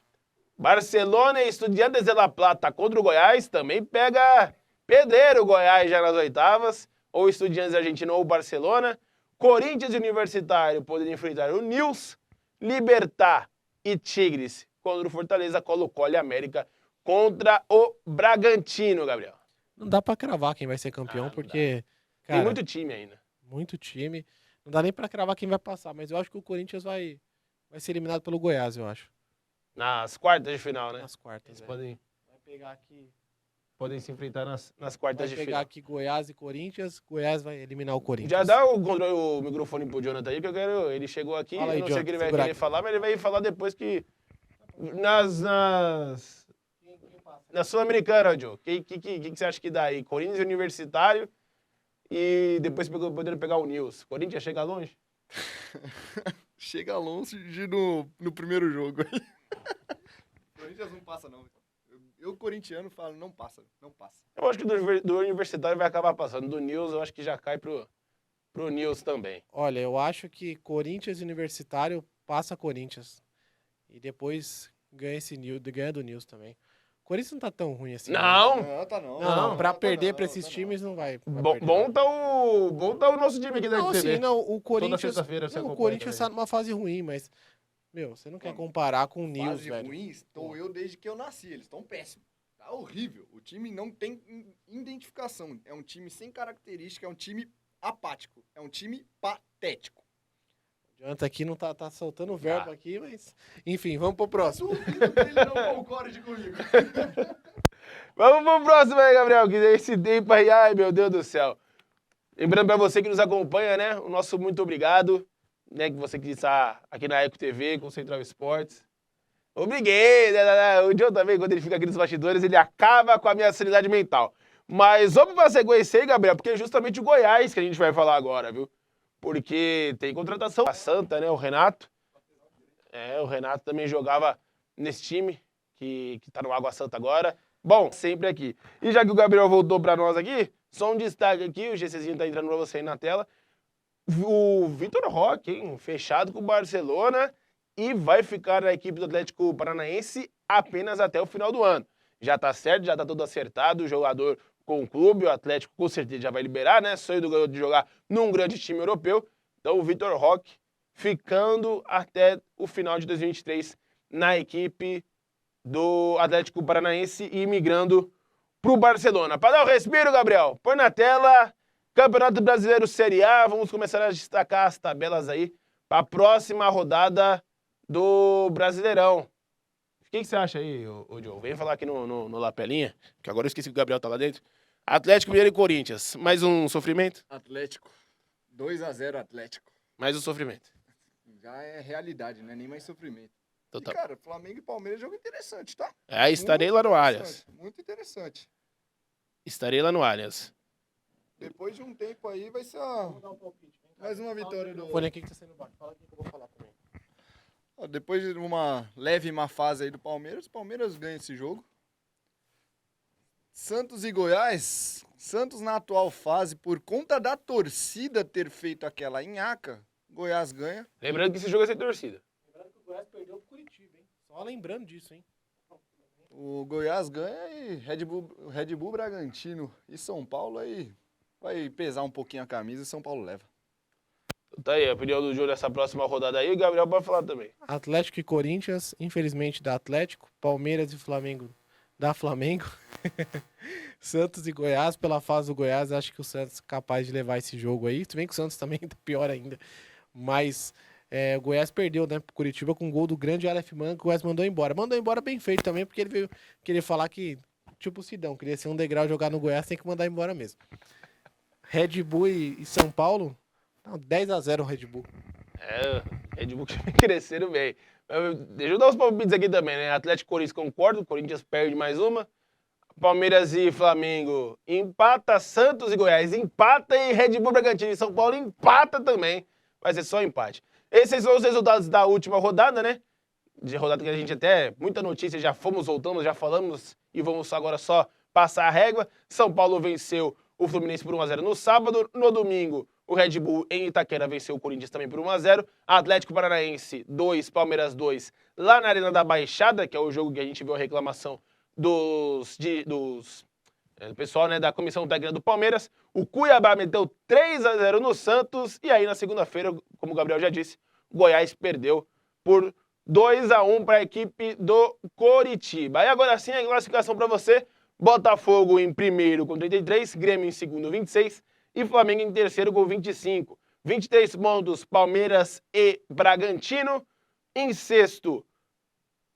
Barcelona e Estudiantes de La Plata contra o Goiás. Também pega pedreiro o Goiás já nas oitavas. Ou Estudiantes Argentino ou Barcelona. Corinthians e Universitário podem enfrentar o Nils. Libertad e Tigres contra o Fortaleza. Colo-Colo e América contra o Bragantino, Gabriel. Não dá pra cravar quem vai ser campeão, porque, cara, Tem muito time ainda. muito time. Não dá nem pra cravar quem vai passar, mas eu acho que o Corinthians vai ser eliminado pelo Goiás, eu acho. Nas quartas de final, né? Nas quartas, Eles velho. Vai pegar aqui, podem se enfrentar nas quartas vai de pegar final. aqui Goiás e Corinthians. Goiás vai eliminar o Corinthians. Já dá o microfone pro Jonathan aí, que eu quero. Ele chegou aqui, Fala aí, eu não sei o que ele vai Jonathan, querer segura falar, mas ele vai falar depois que. Na Sul-Americana, Joe. O que você acha que dá aí? Corinthians e Universitário e depois podendo pegar o Nils. Corinthians chega longe? Chega longe no primeiro jogo. O Corinthians não passa, não. Eu corintiano, falo, não passa, não passa. Eu acho que do Universitário vai acabar passando. Do Nils, eu acho que já cai pro Nils também. Olha, eu acho que Corinthians e Universitário passa Corinthians. E depois ganha do Nils também. Corinthians não tá tão ruim assim. Não! Não, tá não. Não, pra tá perder não, pra esses tá não. times não vai. Bom tá o nosso time aqui da Não, TV. assim, não, o Corinthians. sexta-feira você Não, o acompanha Corinthians também. tá numa fase ruim, mas. Meu, você não quer comparar com o Nils, Fase velho. ruim, estou eu desde que eu nasci. Eles estão péssimos. Tá horrível. O time não tem identificação. É um time sem característica, é um time apático. É um time patético. O Jonathan aqui não tá soltando verbo aqui, mas. Enfim, vamos pro próximo. Duvido que ele não concorde comigo. Vamos pro próximo aí, Gabriel, que esse tempo aí, ai meu Deus do céu. Lembrando pra você que nos acompanha, né, o nosso muito obrigado, né, que você que está aqui na Eco TV, com Central Esportes. Obriguei, né, o John também, quando ele fica aqui nos bastidores, ele acaba com a minha sanidade mental. Mas vamos pra sequência aí, Gabriel, porque é justamente o Goiás que a gente vai falar agora, viu? Porque tem contratação. A Santa, né, o Renato. O Renato também jogava nesse time, que tá no Água Santa agora. Bom, sempre aqui. E já que o Gabriel voltou pra nós aqui, só um destaque aqui, o GCzinho tá entrando pra você aí na tela. O Vitor Roque, hein, fechado com o Barcelona e vai ficar na equipe do Atlético Paranaense apenas até o final do ano. Já tá certo, já tá tudo acertado, o jogador com o clube, o Atlético com certeza já vai liberar, né? Sonho do garoto de jogar num grande time europeu. Então o Vitor Roque ficando até o final de 2023 na equipe do Atlético Paranaense e migrando pro Barcelona. Para dar o respiro, Gabriel, põe na tela, Campeonato Brasileiro Série A, vamos começar a destacar as tabelas aí para a próxima rodada do Brasileirão. O que você acha aí, ô Joe? Vem falar aqui no Lapelinha, que agora eu esqueci que o Gabriel tá lá dentro. Atlético Mineiro e Corinthians, mais um sofrimento? Atlético. 2-0 Atlético. Mais um sofrimento. Já é realidade, não é nem mais sofrimento. Então E, tá. cara, Flamengo e Palmeiras é jogo interessante, tá? Estarei lá no Allianz. Muito interessante. Estarei lá no Allianz. Depois de um tempo aí vai ser mais uma vitória do... Põe aqui que tá sendo baixo. Fala aqui que eu vou falar também. Ó, depois de uma leve má fase aí do Palmeiras, o Palmeiras ganha esse jogo. Santos e Goiás. Santos na atual fase, por conta da torcida ter feito aquela nhaca, Goiás ganha. Lembrando que esse jogo é sem torcida. Lembrando que o Goiás perdeu pro Curitiba, hein? Só lembrando disso, hein? O Goiás ganha e Red Bull Bragantino e São Paulo aí vai pesar um pouquinho a camisa e São Paulo leva. Tá aí, a opinião do Júlio nessa próxima rodada aí, o Gabriel pode falar também. Atlético e Corinthians, infelizmente da Atlético. Palmeiras e Flamengo da Flamengo. Santos e Goiás, pela fase do Goiás, acho que o Santos é capaz de levar esse jogo aí. Se bem que o Santos também tá pior ainda. Mas o Goiás perdeu, né, pro Curitiba com um gol do grande Aleph Manga, que o Goiás mandou embora. Mandou embora bem feito também, porque ele veio querer falar que, tipo o Sidão, queria ser um degrau jogar no Goiás, tem que mandar embora mesmo. Red Bull e São Paulo, 10-0 o Red Bull. Red Bull que vem crescendo bem. Deixa eu dar os palpites aqui também, né? Atlético e Corinthians concordo, Corinthians perde mais uma. Palmeiras e Flamengo empata, Santos e Goiás empata e Red Bull Bragantino e São Paulo empata também. Vai ser só empate. Esses são os resultados da última rodada, né? De rodada que a gente até, muita notícia, já fomos, voltamos, já falamos e vamos agora só passar a régua. São Paulo venceu o Fluminense por 1-0 no sábado. No domingo, o Red Bull em Itaquera venceu o Corinthians também por 1-0. Atlético Paranaense 2, Palmeiras 2, lá na Arena da Baixada, que é o jogo que a gente viu a reclamação do pessoal, né, da comissão técnica do Palmeiras. O Cuiabá meteu 3-0 no Santos. E aí, na segunda-feira, como o Gabriel já disse, o Goiás perdeu por 2-1 para a equipe do Coritiba. E agora sim, a classificação para você. Botafogo em primeiro com 33, Grêmio em segundo 26 e Flamengo em terceiro com 25. 23 pontos, Palmeiras e Bragantino. Em sexto,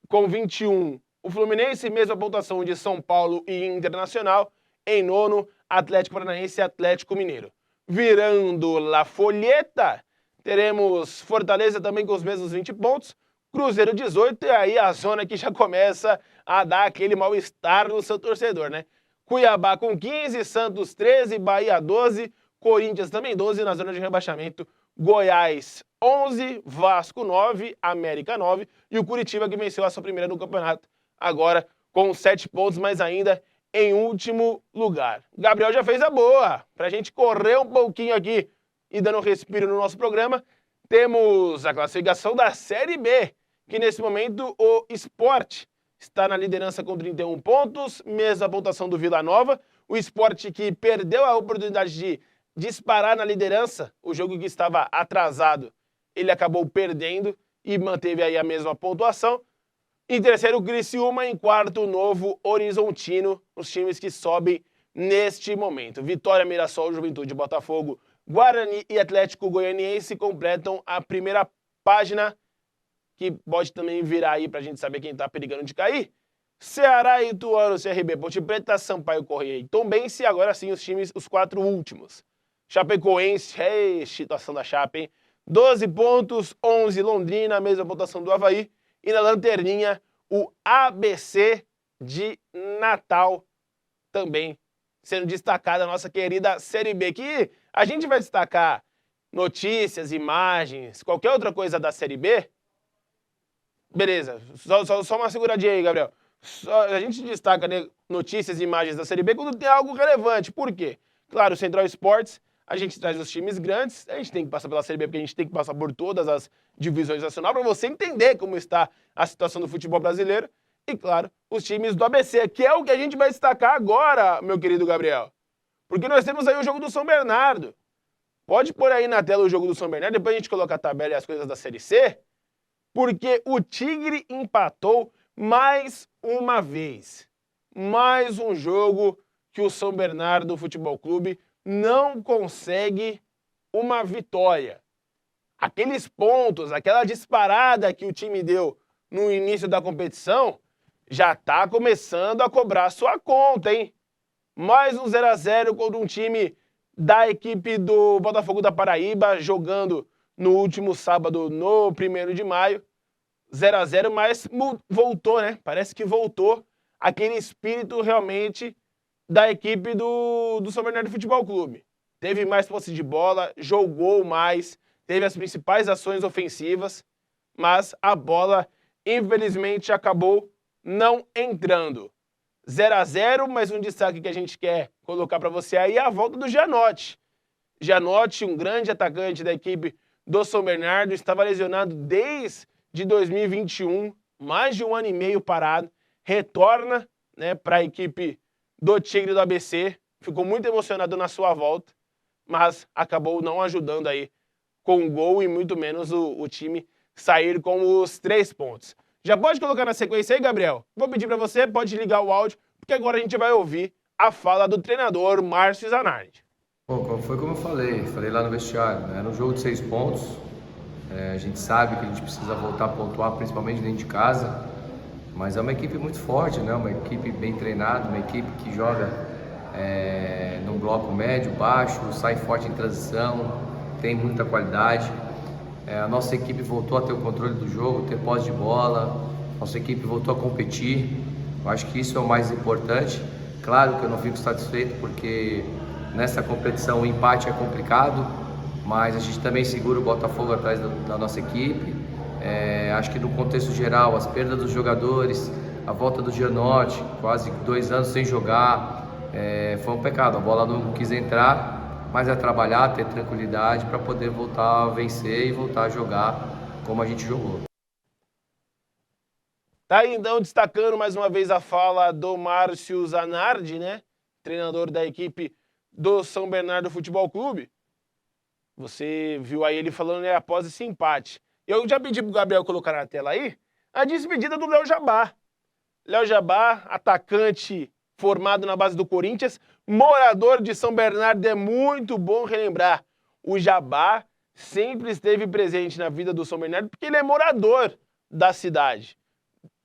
com 21, o Fluminense, mesma pontuação de São Paulo e Internacional. Em nono, Atlético Paranaense e Atlético Mineiro. Virando La Folheta, teremos Fortaleza também com os mesmos 20 pontos, Cruzeiro 18, e aí a zona que já começa a dar aquele mal-estar no seu torcedor, né? Cuiabá com 15, Santos 13, Bahia 12, Corinthians também 12 na zona de rebaixamento, Goiás 11, Vasco 9, América 9 e o Curitiba que venceu a sua primeira no campeonato, agora com 7 pontos, mas ainda em último lugar. Gabriel já fez a boa, pra gente correr um pouquinho aqui e dando um respiro no nosso programa, temos a classificação da Série B, que nesse momento o Sport está na liderança com 31 pontos, mesma pontuação do Vila Nova. O Sport, que perdeu a oportunidade de disparar na liderança, o jogo que estava atrasado, ele acabou perdendo e manteve aí a mesma pontuação. Em terceiro, o Criciúma. Em quarto, o Novo Horizontino, os times que sobem neste momento. Vitória, Mirassol, Juventude, Botafogo, Guarani e Atlético Goianiense completam a primeira página, que pode também virar aí pra gente saber quem tá perigando de cair. Ceará, Ituano, CRB, Ponte Preta, Sampaio Corrêa e Tombense. Agora sim, os 4 últimos. Chapecoense, situação da Chape, hein? 12 pontos, 11 Londrina, mesma pontuação do Avaí. E na lanterninha, o ABC de Natal, também sendo destacada a nossa querida Série B, que a gente vai destacar notícias, imagens, qualquer outra coisa da Série B. Beleza, só uma seguradinha aí, Gabriel. A gente destaca, né, notícias e imagens da Série B quando tem algo relevante. Por quê? Claro, o Central Esportes, a gente traz os times grandes, a gente tem que passar pela Série B porque a gente tem que passar por todas as divisões nacionais para você entender como está a situação do futebol brasileiro. E, claro, os times do ABC, que é o que a gente vai destacar agora, meu querido Gabriel. Porque nós temos aí o jogo do São Bernardo. Pode pôr aí na tela o jogo do São Bernardo, depois a gente coloca a tabela e as coisas da Série C. Porque o Tigre empatou mais uma vez. Mais um jogo que o São Bernardo Futebol Clube não consegue uma vitória. Aqueles pontos, aquela disparada que o time deu no início da competição, já tá começando a cobrar sua conta, hein? Mais um 0-0 contra um time da equipe do Botafogo da Paraíba, jogando no último sábado, no 1º de maio. 0-0, mas voltou, né? Parece que voltou aquele espírito realmente da equipe do São Bernardo Futebol Clube. Teve mais posse de bola, jogou mais, teve as principais ações ofensivas, mas a bola, infelizmente, acabou não entrando. 0-0, mas um destaque que a gente quer colocar para você aí é a volta do Gianotti. Gianotti, um grande atacante da equipe do São Bernardo, estava lesionado desde 2021, mais de 1 ano e meio parado, retorna, né, para a equipe do Tigre do ABC, ficou muito emocionado na sua volta, mas acabou não ajudando aí com o gol e muito menos o time sair com os 3 pontos. Já pode colocar na sequência aí, Gabriel? Vou pedir para você, pode ligar o áudio, porque agora a gente vai ouvir a fala do treinador Márcio Zanardi. Foi como eu falei lá no vestiário, né? Era um jogo de 6 pontos, a gente sabe que a gente precisa voltar a pontuar, principalmente dentro de casa, mas é uma equipe muito forte, né? Uma equipe bem treinada, uma equipe que joga num bloco médio, baixo, sai forte em transição, tem muita qualidade. A nossa equipe voltou a ter o controle do jogo, ter posse de bola, nossa equipe voltou a competir. Eu acho que isso é o mais importante. Claro que eu não fico satisfeito porque nessa competição o empate é complicado, mas a gente também segura o Botafogo atrás da nossa equipe. Acho que no contexto geral, as perdas dos jogadores, a volta do Gianotti, quase 2 anos sem jogar, foi um pecado. A bola não quis entrar, mas é trabalhar, ter tranquilidade para poder voltar a vencer e voltar a jogar como a gente jogou. Tá aí, então, destacando mais uma vez a fala do Márcio Zanardi, né? Treinador da equipe do São Bernardo Futebol Clube. Você viu aí ele falando, né, após esse empate. Eu já pedi pro Gabriel colocar na tela aí a despedida do Léo Jabá. Léo Jabá, atacante formado na base do Corinthians, morador de São Bernardo. É muito bom relembrar. O Jabá sempre esteve presente na vida do São Bernardo porque ele é morador da cidade,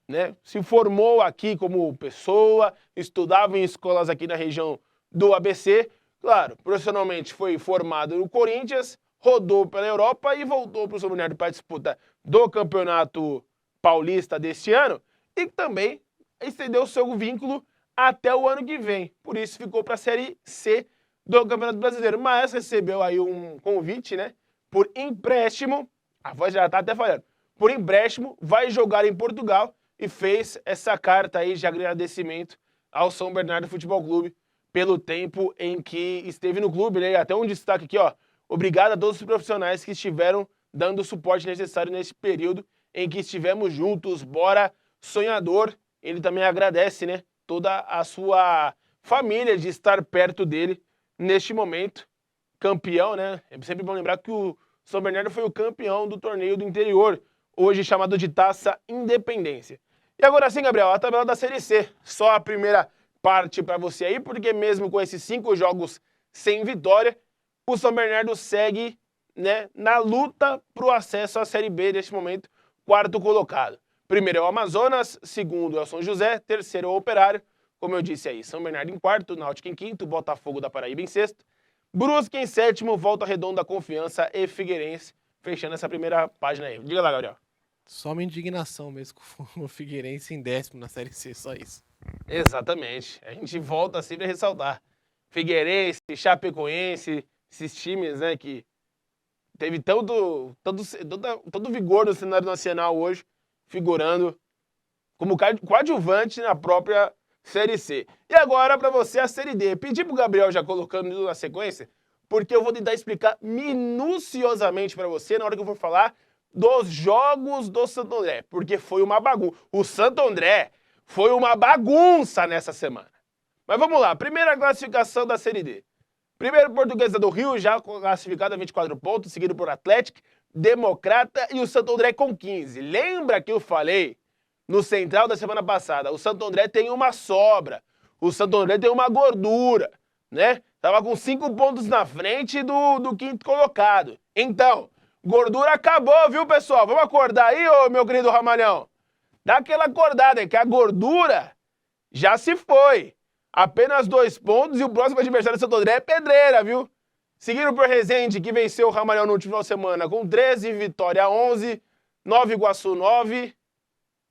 né? Se formou aqui como pessoa, estudava em escolas aqui na região do ABC. Claro, profissionalmente foi formado no Corinthians, rodou pela Europa e voltou para o São Bernardo para a disputa do Campeonato Paulista deste ano e também estendeu o seu vínculo até o ano que vem. Por isso ficou para a Série C do Campeonato Brasileiro. Mas recebeu aí um convite, né? Por empréstimo, a voz já tá até falhando, por empréstimo, vai jogar em Portugal e fez essa carta aí de agradecimento ao São Bernardo Futebol Clube pelo tempo em que esteve no clube, né? Até um destaque aqui, ó. Obrigado a todos os profissionais que estiveram dando o suporte necessário nesse período em que estivemos juntos. Bora, sonhador. ele também agradece, né, toda a sua família de estar perto dele neste momento. Campeão, né? É sempre bom lembrar que o São Bernardo foi o campeão do torneio do interior, hoje chamado de Taça Independência. E agora sim, Gabriel, a tabela da Série C. Só a primeira parte para você aí, porque mesmo com esses 5 jogos sem vitória, o São Bernardo segue, né, na luta para o acesso à Série B neste momento, 4º colocado. Primeiro é o Amazonas, segundo é o São José, terceiro é o Operário, como eu disse aí, São Bernardo em 4º, Náutico em 5º, Botafogo da Paraíba em 6º, Brusque em 7º, Volta Redonda, Confiança e Figueirense, fechando essa primeira página aí. Diga lá, Gabriel. Só uma indignação mesmo com o Figueirense em 10º na Série C, só isso. Exatamente. A gente volta sempre a ressaltar. Figueirense, Chapecoense, esses times, né, que teve todo vigor no cenário nacional hoje, figurando como coadjuvante na própria Série C. E agora, para você, a Série D. Pedi pro Gabriel já colocando na sequência, porque eu vou tentar explicar minuciosamente para você na hora que eu for falar dos jogos do Santo André, porque foi uma bagunça. O Santo André foi uma bagunça nessa semana. Mas vamos lá, primeira classificação da Série D. Primeiro, Portuguesa do Rio, já classificado a 24 pontos, seguido por Atlético, Democrata e o Santo André com 15. Lembra que eu falei no Central da semana passada? O Santo André tem uma sobra, o Santo André tem uma gordura, né? Tava com 5 pontos na frente do 5º colocado. Então, gordura acabou, viu, pessoal? Vamos acordar aí, ô meu querido Ramalhão? Dá aquela acordada, que a gordura já se foi. Apenas 2 pontos e o próximo adversário do Santo André é pedreira, viu? Seguindo por Resende, que venceu o Ramalhão no último final de semana com 13, Vitória 11, Nova Iguaçu 9.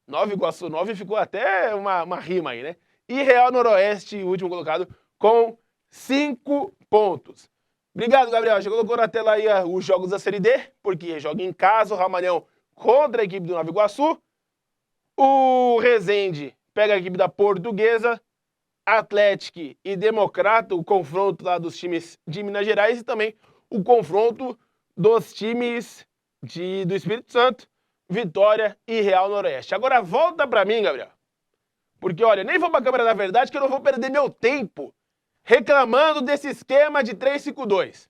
Nova Iguaçu 9 ficou até uma rima aí, né? E Real Noroeste, o último colocado, com 5 pontos. Obrigado, Gabriel. Já colocou na tela aí os jogos da Série D, porque joga em casa o Ramalhão contra a equipe do Nova Iguaçu. O Resende pega a equipe da Portuguesa, Atlético e Democrata, o confronto lá dos times de Minas Gerais e também o confronto dos times do Espírito Santo, Vitória e Real Noroeste. Agora volta pra mim, Gabriel, porque olha, nem vou pra câmera da verdade que eu não vou perder meu tempo reclamando desse esquema de 3-5-2.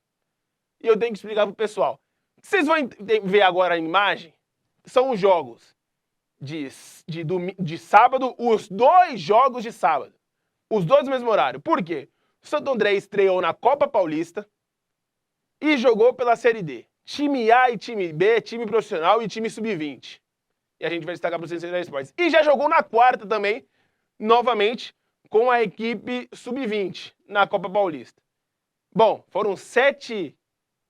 E eu tenho que explicar pro pessoal. Vocês vão ver agora a imagem, são os jogos de sábado, os 2 jogos de sábado. Os 2 no mesmo horário. Por quê? O Santo André estreou na Copa Paulista e jogou pela Série D. Time A e time B, time profissional e time sub-20. E a gente vai destacar para o Central Esportes. E já jogou na quarta também, novamente, com a equipe sub-20 na Copa Paulista. Bom, foram 7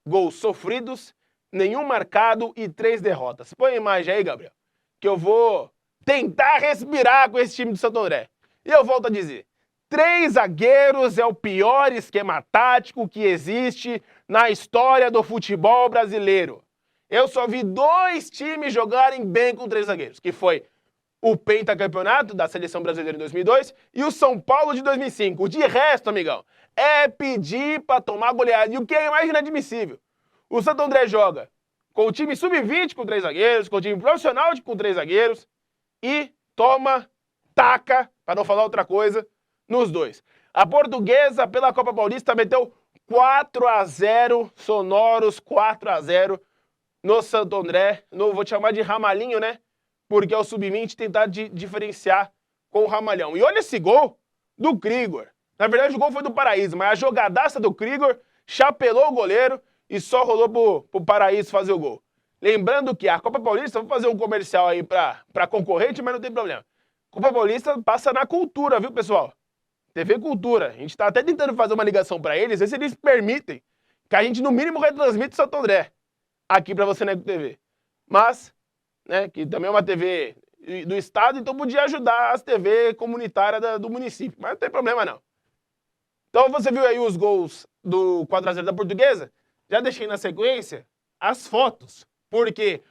gols sofridos, nenhum marcado e 3 derrotas. Põe a imagem aí, Gabriel, que eu vou tentar respirar com esse time do Santo André. E eu volto a dizer, 3 zagueiros é o pior esquema tático que existe na história do futebol brasileiro. Eu só vi 2 times jogarem bem com 3 zagueiros, que foi o pentacampeonato da Seleção Brasileira em 2002 e o São Paulo de 2005. De resto, amigão, é pedir pra tomar goleada. E o que é mais inadmissível? O Santo André joga com o time sub-20 com 3 zagueiros, com o time profissional com 3 zagueiros e taca, para não falar outra coisa, nos 2. A Portuguesa, pela Copa Paulista, meteu 4-0, sonoros 4-0 no Santo André. Vou te chamar de Ramalinho, né? Porque é o sub-20 tentar diferenciar com o Ramalhão. E olha esse gol do Krigor. Na verdade, o gol foi do Paraíso, mas a jogadaça do Krigor chapelou o goleiro e só rolou pro Paraíso fazer o gol. Lembrando que a Copa Paulista, vou fazer um comercial aí pra concorrente, mas não tem problema. Copa Paulista passa na Cultura, viu, pessoal? TV Cultura. A gente tá até tentando fazer uma ligação pra eles, ver se eles permitem que a gente, no mínimo, retransmite o Santo André aqui pra você na Eco TV. Mas, né, que também é uma TV do estado, então podia ajudar as TV comunitárias do município. Mas não tem problema, não. Então você viu aí os gols do 4-0 da Portuguesa? Já deixei na sequência as fotos. Porque,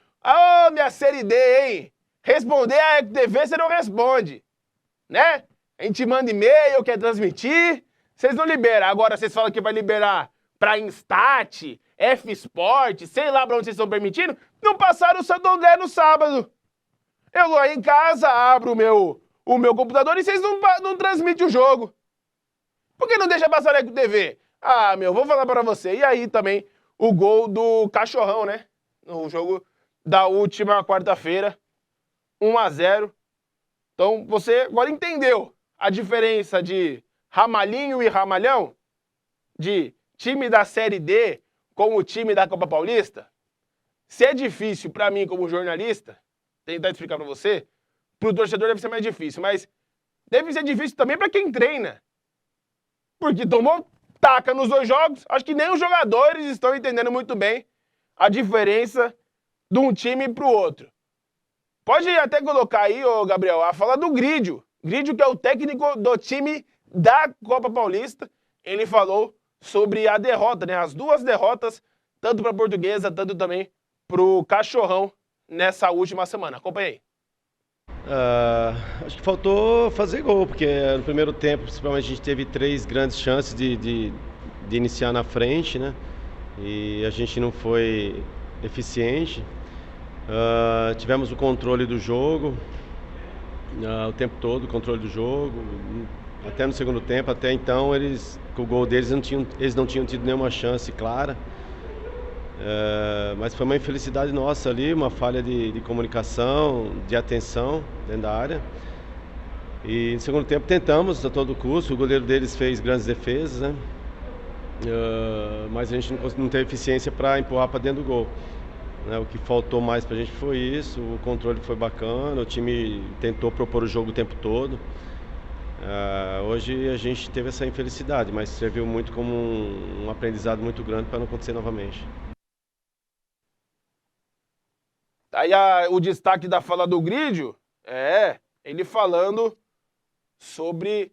minha Série D, hein? Responder a Eco TV você não responde, né? A gente manda e-mail, quer transmitir, vocês não liberam. Agora vocês falam que vai liberar pra Instat, F-Sport, sei lá pra onde vocês estão permitindo, não passaram o Santo André no sábado. Eu vou aí em casa, abro o meu computador e vocês não transmitem o jogo. Por que não deixa passar na TV? Ah, meu, vou falar pra você. E aí também o gol do Cachorrão, né? No jogo da última quarta-feira, 1-0. Então você agora entendeu a diferença de Ramalhinho e Ramalhão? De time da Série D com o time da Copa Paulista? Se é difícil pra mim como jornalista, tentar explicar pra você, pro torcedor deve ser mais difícil, mas deve ser difícil também pra quem treina. Porque tomou taca nos dois jogos, acho que nem os jogadores estão entendendo muito bem a diferença de um time pro outro. Pode até colocar aí, ô Gabriel, a fala do Grídio. Grídio, que é o técnico do time da Copa Paulista, ele falou sobre a derrota, né? As duas derrotas, tanto para a Portuguesa, tanto também pro Cachorrão nessa última semana. Acompanha aí. Acho que faltou fazer gol, porque no primeiro tempo, principalmente, a gente teve 3 grandes chances de iniciar na frente, né? E a gente não foi eficiente. Tivemos o controle do jogo, o tempo todo, o controle do jogo. Até no segundo tempo, até então, com o gol deles, eles não tinham tido nenhuma chance clara. Mas foi uma infelicidade nossa ali, uma falha de comunicação, de atenção dentro da área. E no segundo tempo tentamos a todo custo, o goleiro deles fez grandes defesas, né? Mas a gente não teve eficiência para empurrar para dentro do gol. O que faltou mais para a gente foi isso, o controle foi bacana, o time tentou propor o jogo o tempo todo. Hoje a gente teve essa infelicidade, mas serviu muito como um aprendizado muito grande para não acontecer novamente. Aí o destaque da fala do Grídio ele falando sobre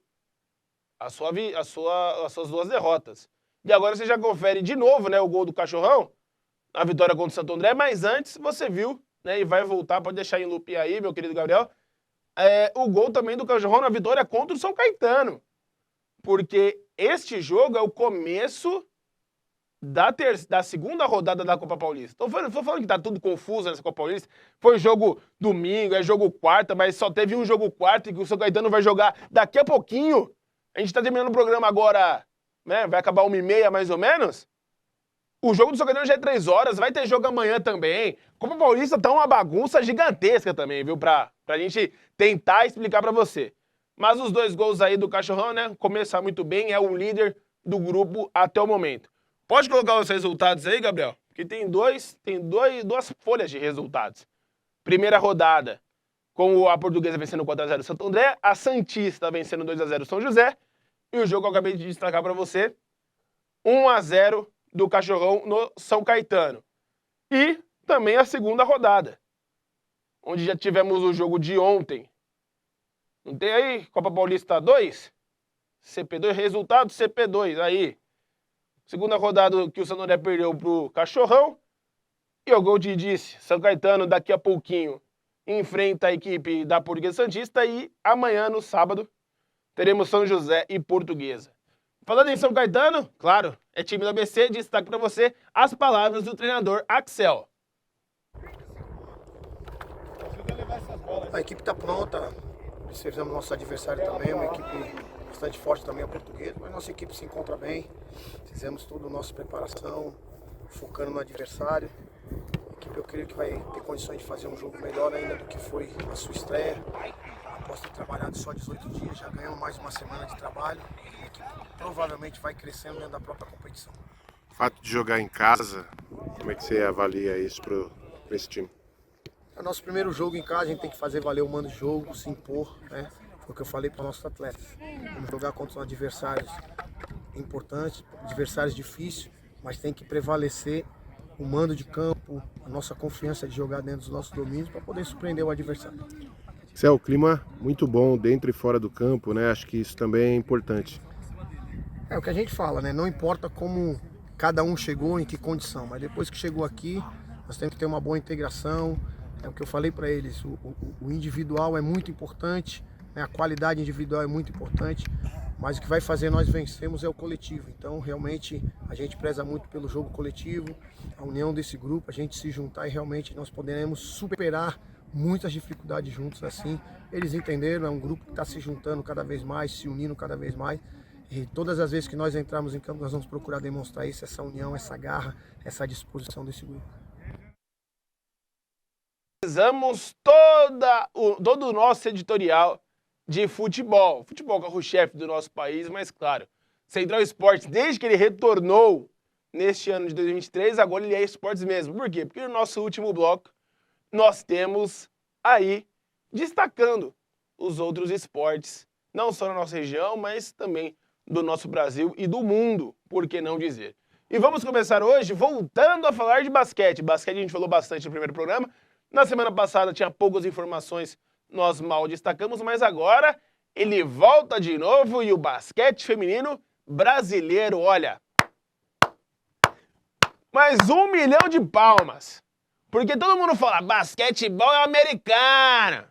as suas duas derrotas. E agora você já confere de novo, né, o gol do Cachorrão, a vitória contra o Santo André, mas antes você viu, né, e vai voltar, pode deixar em loop aí, meu querido Gabriel, o gol também do Cachorrão na vitória contra o São Caetano. Porque este jogo é o começo da segunda rodada da Copa Paulista. Tô falando que tá tudo confuso nessa Copa Paulista. Foi jogo domingo, é jogo quarta, mas só teve um jogo quarta e que o São Caetano vai jogar daqui a pouquinho. A gente tá terminando o programa agora, né? Vai acabar 1h30 mais ou menos. O jogo do São Caetano já é 3 horas, vai ter jogo amanhã também. Copa Paulista tá uma bagunça gigantesca também, viu? Pra gente tentar explicar pra você. Mas os 2 gols aí do Cachorrão, né? Começar muito bem, é o líder do grupo até o momento. Pode colocar os resultados aí, Gabriel? Porque tem duas folhas de resultados. Primeira rodada, com a Portuguesa vencendo 4-0 o Santo André, a Santista vencendo 2-0 o São José, e o jogo que eu acabei de destacar pra você, 1-0 do Cachorrão no São Caetano. E também a segunda rodada, onde já tivemos o jogo de ontem. Não tem aí? Copa Paulista 2? CP2, resultado CP2, aí. Segunda rodada que o Santo André perdeu pro Cachorrão. E o gol de disse, São Caetano daqui a pouquinho enfrenta a equipe da Portuguesa Santista e amanhã, no sábado, teremos São José e Portuguesa. Falando em São Caetano, claro, é time do ABC, destaque para você as palavras do treinador Axel. A equipe está pronta, observamos nosso adversário também, uma equipe bastante forte também, a Portuguesa, mas nossa equipe se encontra bem, fizemos toda a nossa preparação, focando no adversário. A equipe eu creio que vai ter condições de fazer um jogo melhor ainda do que foi a sua estreia. Após ter trabalhado só 18 dias, já ganhamos mais uma semana de trabalho. A equipe provavelmente vai crescendo dentro da própria competição. O fato de jogar em casa, como é que você avalia isso para esse time? É o nosso primeiro jogo em casa, a gente tem que fazer valer o mando de jogo, se impor, né? Foi o que eu falei para nossos atletas. Vamos jogar contra adversários importantes, adversários difíceis, mas tem que prevalecer o mando de campo, a nossa confiança de jogar dentro dos nossos domínios para poder surpreender o adversário. Céu, o clima muito bom dentro e fora do campo, né? Acho que isso também é importante. É o que a gente fala, né? Não importa como cada um chegou, em que condição, mas depois que chegou aqui, nós temos que ter uma boa integração. É o que eu falei para eles, o individual é muito importante, né? A qualidade individual é muito importante, mas o que vai fazer nós vencermos é o coletivo. Então, realmente, a gente preza muito pelo jogo coletivo, a união desse grupo, a gente se juntar e realmente nós poderemos superar muitas dificuldades juntos assim. Eles entenderam, é um grupo que está se juntando cada vez mais, se unindo cada vez mais. E todas as vezes que nós entrarmos em campo, nós vamos procurar demonstrar isso, essa união, essa garra, essa disposição desse grupo. Realizamos todo o nosso editorial de futebol. Futebol que é o carro-chefe do nosso país, mas claro, Central Esportes, desde que ele retornou neste ano de 2023, agora ele é esportes mesmo. Por quê? Porque no nosso último bloco, nós temos aí destacando os outros esportes, não só na nossa região, mas também do nosso Brasil e do mundo, por que não dizer. E vamos começar hoje voltando a falar de basquete. Basquete a gente falou bastante no primeiro programa. Na semana passada tinha poucas informações, nós mal destacamos, mas agora ele volta de novo e o basquete feminino brasileiro, olha, mais 1 milhão de palmas. Porque todo mundo fala, basquetebol é americano,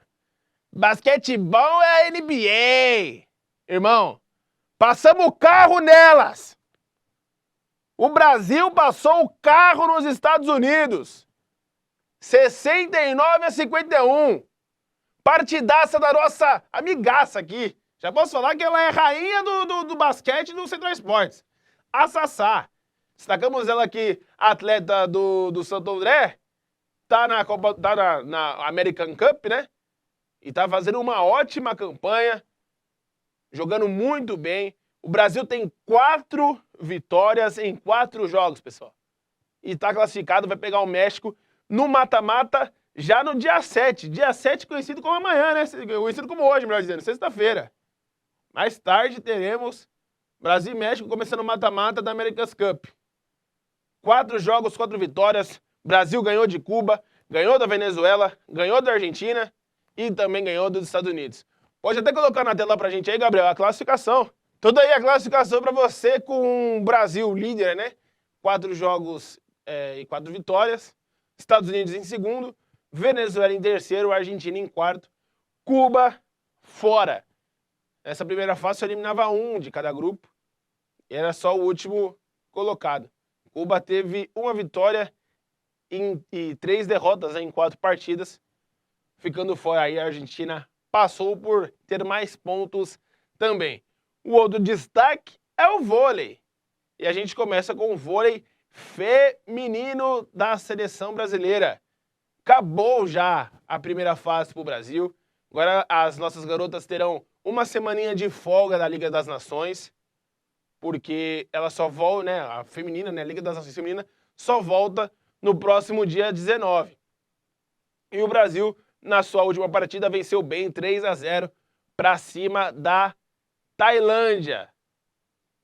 basquetebol é a NBA. Irmão, passamos o carro nelas. O Brasil passou o carro nos Estados Unidos. 69-51. Partidaça da nossa amigaça aqui. Já posso falar que ela é rainha do basquete do Central Esportes. A Sassá. Destacamos ela aqui, atleta do Santo André. Tá na American Cup, né? E tá fazendo uma ótima campanha. Jogando muito bem. O Brasil tem 4 vitórias em 4 jogos, pessoal. E tá classificado, vai pegar o México no mata-mata já no dia 7. Dia 7 conhecido como amanhã, né? Conhecido como hoje, melhor dizendo, sexta-feira. Mais tarde teremos Brasil e México começando o mata-mata da America's Cup. 4 jogos, 4 vitórias. Brasil ganhou de Cuba, ganhou da Venezuela, ganhou da Argentina e também ganhou dos Estados Unidos. Pode até colocar na tela pra gente aí, Gabriel, a classificação. Toda aí a classificação pra você com o Brasil líder, né? 4 jogos e 4 vitórias. Estados Unidos em segundo, Venezuela em terceiro, Argentina em quarto, Cuba fora. Essa primeira fase só eliminava 1 de cada grupo e era só o último colocado. Cuba teve 1 vitória e 3 derrotas em 4 partidas, ficando fora. Aí a Argentina passou por ter mais pontos também. O outro destaque é o vôlei. E a gente começa com o vôlei feminino da seleção brasileira. Acabou já a primeira fase para o Brasil. Agora as nossas garotas terão uma semaninha de folga da Liga das Nações, porque ela só volta, né, a feminina, né, a Liga das Nações feminina, só volta no próximo dia 19. E o Brasil, na sua última partida, venceu bem 3-0 para cima da Tailândia.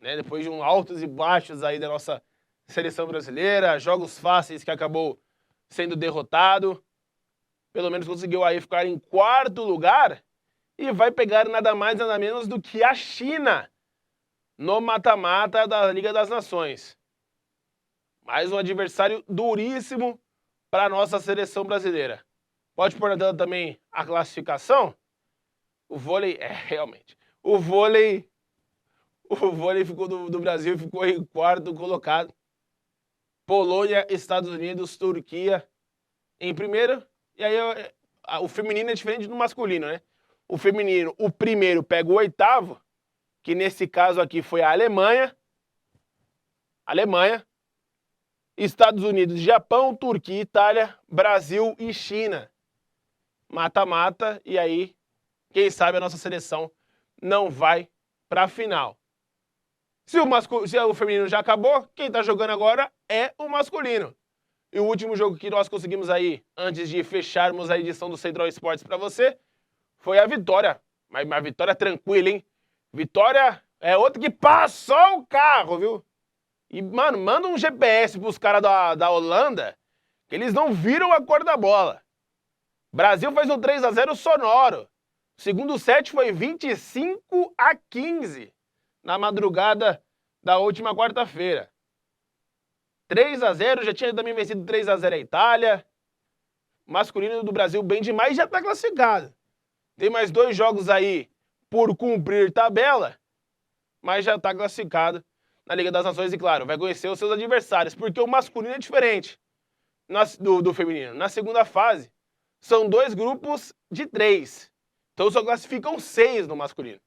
Né, depois de altos e baixos aí da nossa seleção brasileira, jogos fáceis que acabou sendo derrotado, pelo menos conseguiu aí ficar em 4º lugar e vai pegar nada mais nada menos do que a China no mata-mata da Liga das Nações. Mais um adversário duríssimo para a nossa seleção brasileira. Pode pôr na tela também a classificação? O vôlei, realmente, o vôlei ficou do Brasil, ficou em 4º colocado. Polônia, Estados Unidos, Turquia em primeiro. E aí o feminino é diferente do masculino, né? O feminino, o primeiro pega o 8º, que nesse caso aqui foi a Alemanha. Estados Unidos, Japão, Turquia, Itália, Brasil e China. Mata-mata, e aí, quem sabe a nossa seleção não vai para a final. Se o feminino já acabou, quem tá jogando agora é o masculino. E o último jogo que nós conseguimos aí, antes de fecharmos a edição do Central Esportes para você, foi a vitória. Mas uma vitória tranquila, hein? Vitória é outra que passou o carro, viu? E, mano, manda um GPS pros caras da Holanda, que eles não viram a cor da bola. Brasil faz um 3-0 sonoro. O segundo set foi 25-15. Na madrugada da última quarta-feira. 3-0, já tinha também vencido 3-0 a Itália. Masculino do Brasil bem demais, já está classificado. Tem mais 2 jogos aí por cumprir tabela, mas já está classificado na Liga das Nações e, claro, vai conhecer os seus adversários, porque o masculino é diferente do feminino. Na segunda fase, são 2 grupos de 3. Então só classificam 6 no masculino.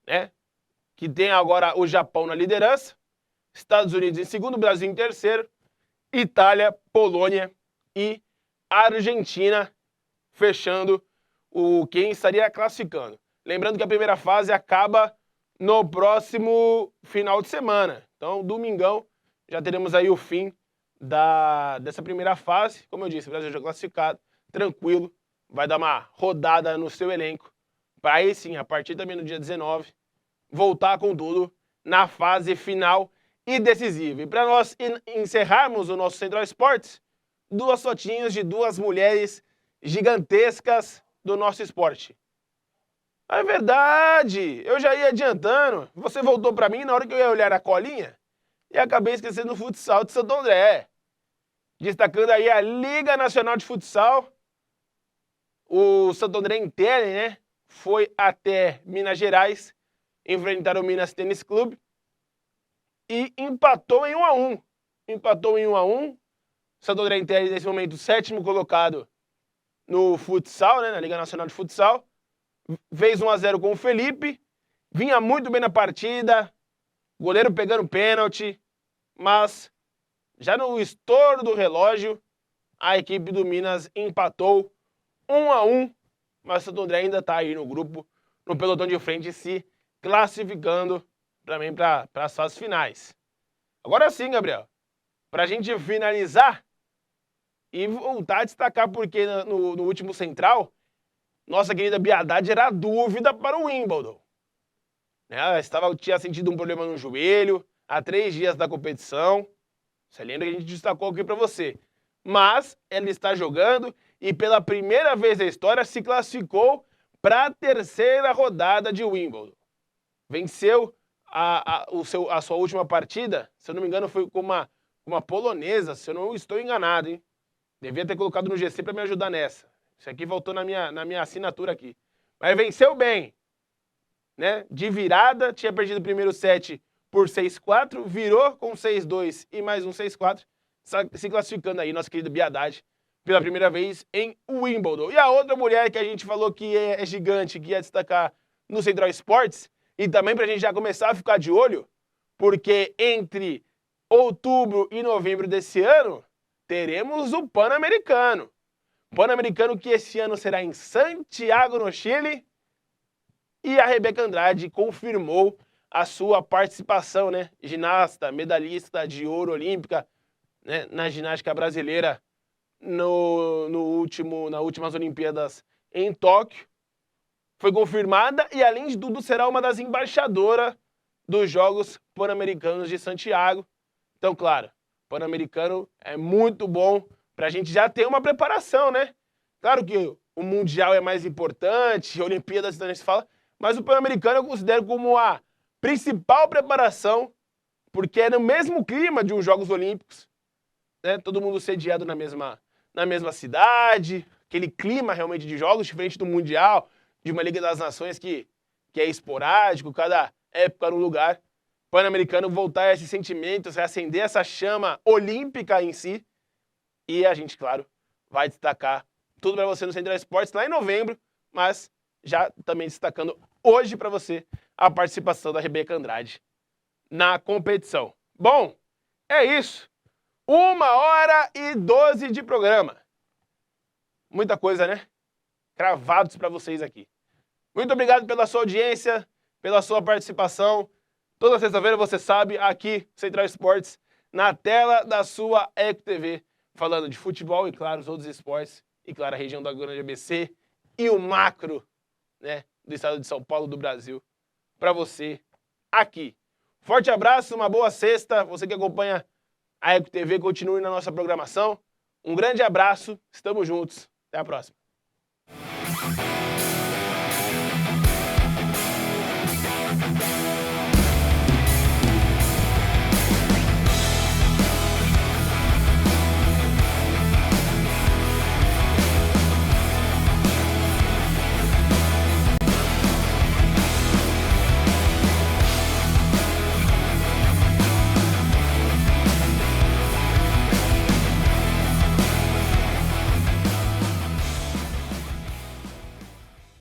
Né? Que tem agora o Japão na liderança, Estados Unidos em segundo, Brasil em terceiro, Itália, Polônia e Argentina fechando quem estaria classificando. Lembrando que a primeira fase acaba no próximo final de semana. Então, domingão, já teremos aí o fim dessa primeira fase. Como eu disse, o Brasil já classificado, tranquilo, vai dar uma rodada no seu elenco, para aí sim, a partir também no dia 19, voltar com tudo na fase final e decisiva. E para nós encerrarmos o nosso Central Esportes, 2 fotinhos de 2 mulheres gigantescas do nosso esporte. É verdade, eu já ia adiantando. Você voltou para mim na hora que eu ia olhar a colinha e acabei esquecendo o futsal de Santo André. Destacando aí a Liga Nacional de Futsal, o Santo André Intelli, né? Foi até Minas Gerais enfrentar o Minas Tênis Clube e empatou em 1-1. Empatou em 1-1. Santo André Intelli, nesse momento, 7º colocado no futsal, né? Na Liga Nacional de Futsal. Fez 1-0 com o Felipe. Vinha muito bem na partida. Goleiro pegando pênalti. Mas, já no estouro do relógio, a equipe do Minas empatou 1-1. Mas Santo André ainda está aí no grupo, no pelotão de frente, se classificando também para as fases finais. Agora sim, Gabriel, para a gente finalizar e voltar a destacar, porque no último Central, nossa querida Bia Haddad era dúvida para o Wimbledon. Ela tinha sentido um problema no joelho há 3 dias da competição. Você lembra que a gente destacou aqui para você. Mas ela está jogando e pela primeira vez na história se classificou para a 3ª rodada de Wimbledon. Venceu a sua última partida, se eu não me engano, foi com uma polonesa, se eu não estou enganado, hein? Devia ter colocado no GC para me ajudar nessa. Isso aqui voltou na minha assinatura aqui. Mas venceu bem, né? De virada, tinha perdido o primeiro set por 6-4, virou com 6-2 e mais um 6-4, se classificando aí, nossa querida Bia Haddad, pela primeira vez em Wimbledon. E a outra mulher que a gente falou que é gigante, que ia destacar no Central Esportes, e também pra gente já começar a ficar de olho, porque entre outubro e novembro desse ano, teremos o Pan-Americano. Pan-Americano que esse ano será em Santiago, no Chile, e a Rebeca Andrade confirmou a sua participação, né? Ginasta, medalhista de ouro olímpica, né? Na ginástica brasileira nas últimas Olimpíadas em Tóquio. Foi confirmada e, além de tudo, será uma das embaixadoras dos Jogos Pan-Americanos de Santiago. Então, claro, Pan-Americano é muito bom para a gente já ter uma preparação, né? Claro que o Mundial é mais importante, a Olimpíadas também se fala, mas o Pan-Americano eu considero como a principal preparação, porque é no mesmo clima de uns Jogos Olímpicos, né? Todo mundo sediado na mesma cidade, aquele clima realmente de jogos, diferente do Mundial, de uma Liga das Nações que é esporádico, cada época no lugar. Pan-Americano voltar a esse sentimento, reacender essa chama olímpica em si. E a gente, claro, vai destacar tudo para você no Central Esportes lá em novembro, mas já também destacando hoje para você a participação da Rebeca Andrade na competição. Bom, é isso. 1h12 de programa. Muita coisa, né? Cravados para vocês aqui. Muito obrigado pela sua audiência, pela sua participação. Toda sexta-feira, você sabe, aqui, Central Esportes, na tela da sua Eco TV, falando de futebol e, claro, os outros esportes, e, claro, a região da Grande ABC e o macro, né, do estado de São Paulo, do Brasil, para você aqui. Forte abraço, uma boa sexta. Você que acompanha a Eco TV, continue na nossa programação. Um grande abraço, estamos juntos. Até a próxima.